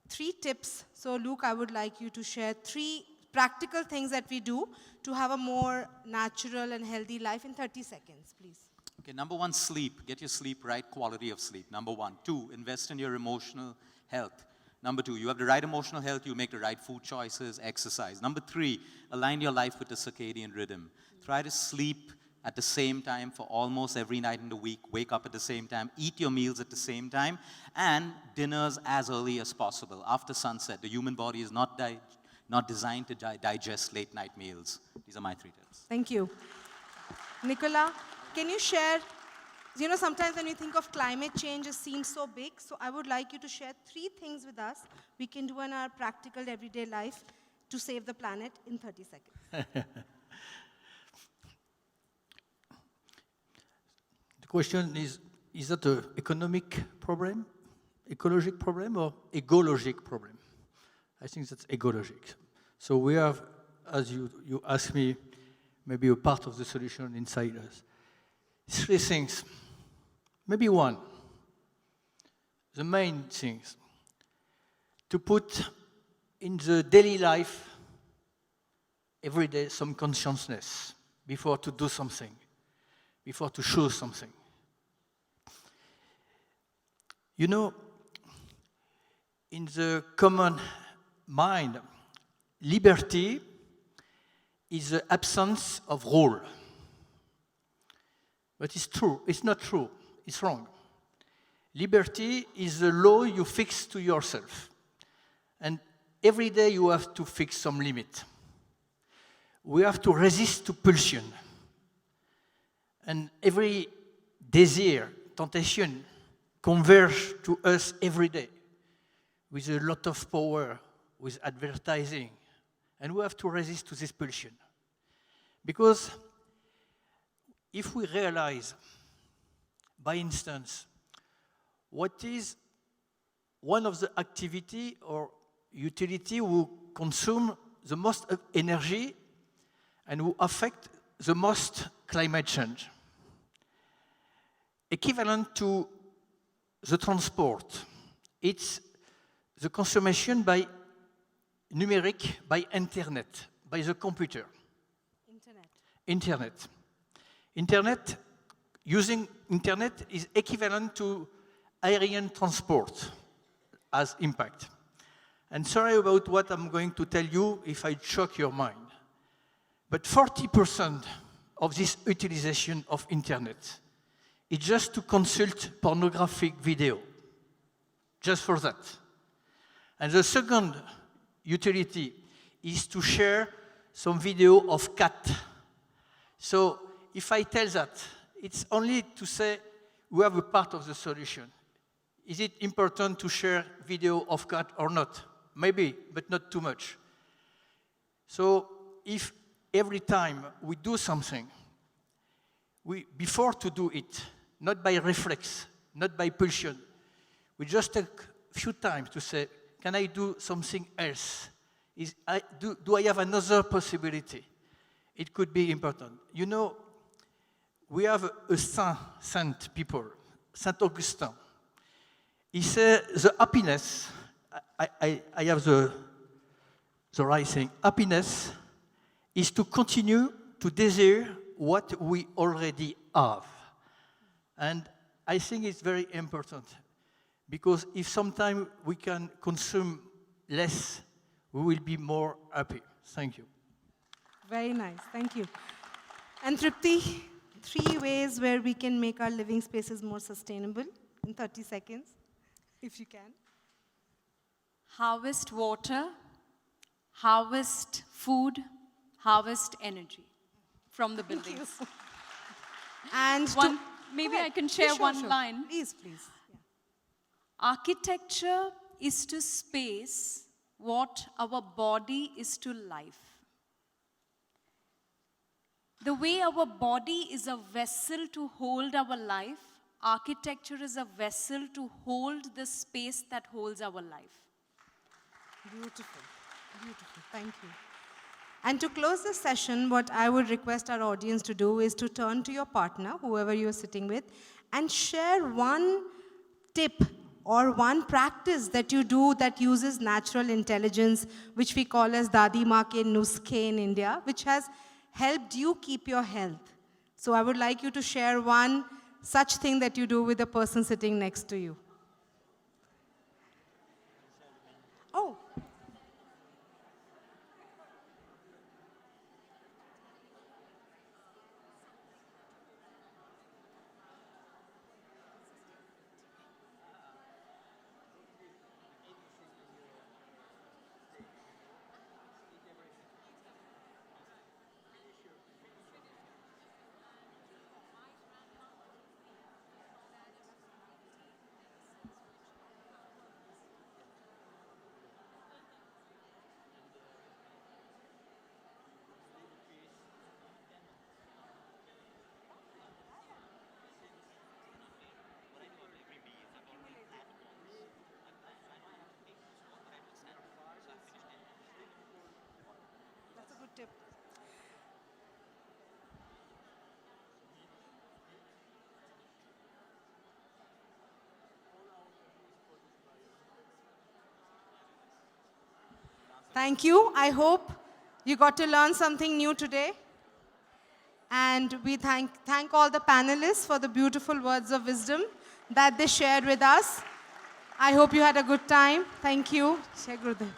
3 tips. So Luke, I would like you to share 3 practical things that we do to have a more natural and healthy life in 30 seconds, please. Okay, number 1, sleep. Get your sleep right, quality of sleep. Number 1. 2, invest in your emotional health. Number 2, you have the right emotional health, you make the right food choices, exercise. Number 3, align your life with the circadian rhythm. Try to sleep at the same time for almost every night in the week. Wake up at the same time, eat your meals at the same time, and dinners as early as possible, after sunset. The human body is not designed to digest late night meals. These are my 3 tips. Thank you. Nicola, can you share You know, sometimes when you think of climate change, it seems so big. So I would like you to share 3 things with us we can do in our practical everyday life to save the planet in 30 seconds. The question is that an economic problem, ecologic problem, or ecologic problem? I think that's ecologic. So we have, as you asked me, maybe a part of the solution inside us. 3 things, maybe 1. The main things, to put in the daily life, every day, some consciousness before to do something, before to show something. You know, in the common mind, liberty is the absence of rule. But it's true. It's not true. It's wrong. Liberty is the law you fix to yourself. And every day you have to fix some limit. We have to resist to pulsion. And every desire, temptation, converge to us every day with a lot of power, with advertising. And we have to resist to this pulsion. Because if we realize, by instance, what is one of the activity or utility who consume the most energy and who affect the most climate change, equivalent to the transport, it's the consumption by numeric, by internet, by the computer. Internet, using internet is equivalent to aerial transport as impact. And sorry about what I'm going to tell you if I shock your mind. But 40% of this utilization of internet is just to consult pornographic video, just for that. And the second utility is to share some video of cat. So if I tell that, it's only to say we have a part of the solution. Is it important to share video of cat or not? Maybe, but not too much. So if every time we do something, before to do it, not by reflex, not by pulsion, we just take a few times to say, can I do something else? Do I have another possibility? It could be important. You know, we have a saint people, Saint Augustine. He said the happiness, I have the right thing, happiness is to continue to desire what we already have. And I think it's very important because if sometime we can consume less, we will be more happy. Thank you. Very nice. Thank you. And Tripti, 3 ways where we can make our living spaces more sustainable in 30 seconds, if you can. Harvest water, harvest food, harvest energy from the buildings. And Maybe Go ahead. I can share Please, one sure. line. Please, please. Yeah. Architecture is to space what our body is to life. The way our body is a vessel to hold our life, architecture is a vessel to hold the space that holds our life. Beautiful. Beautiful. Thank you. And to close this session, what I would request our audience to do is to turn to your partner, whoever you're sitting with, and share one tip or one practice that you do that uses natural intelligence, which we call as Dadi Ma ke Nuske in India, which has helped you keep your health. So I would like you to share one such thing that you do with the person sitting next to you. Oh. tip. Thank you. I hope you got to learn something new today. And we thank all the panelists for the beautiful words of wisdom that they shared with us. I hope you had a good time. Thank you. Jai Gurudev.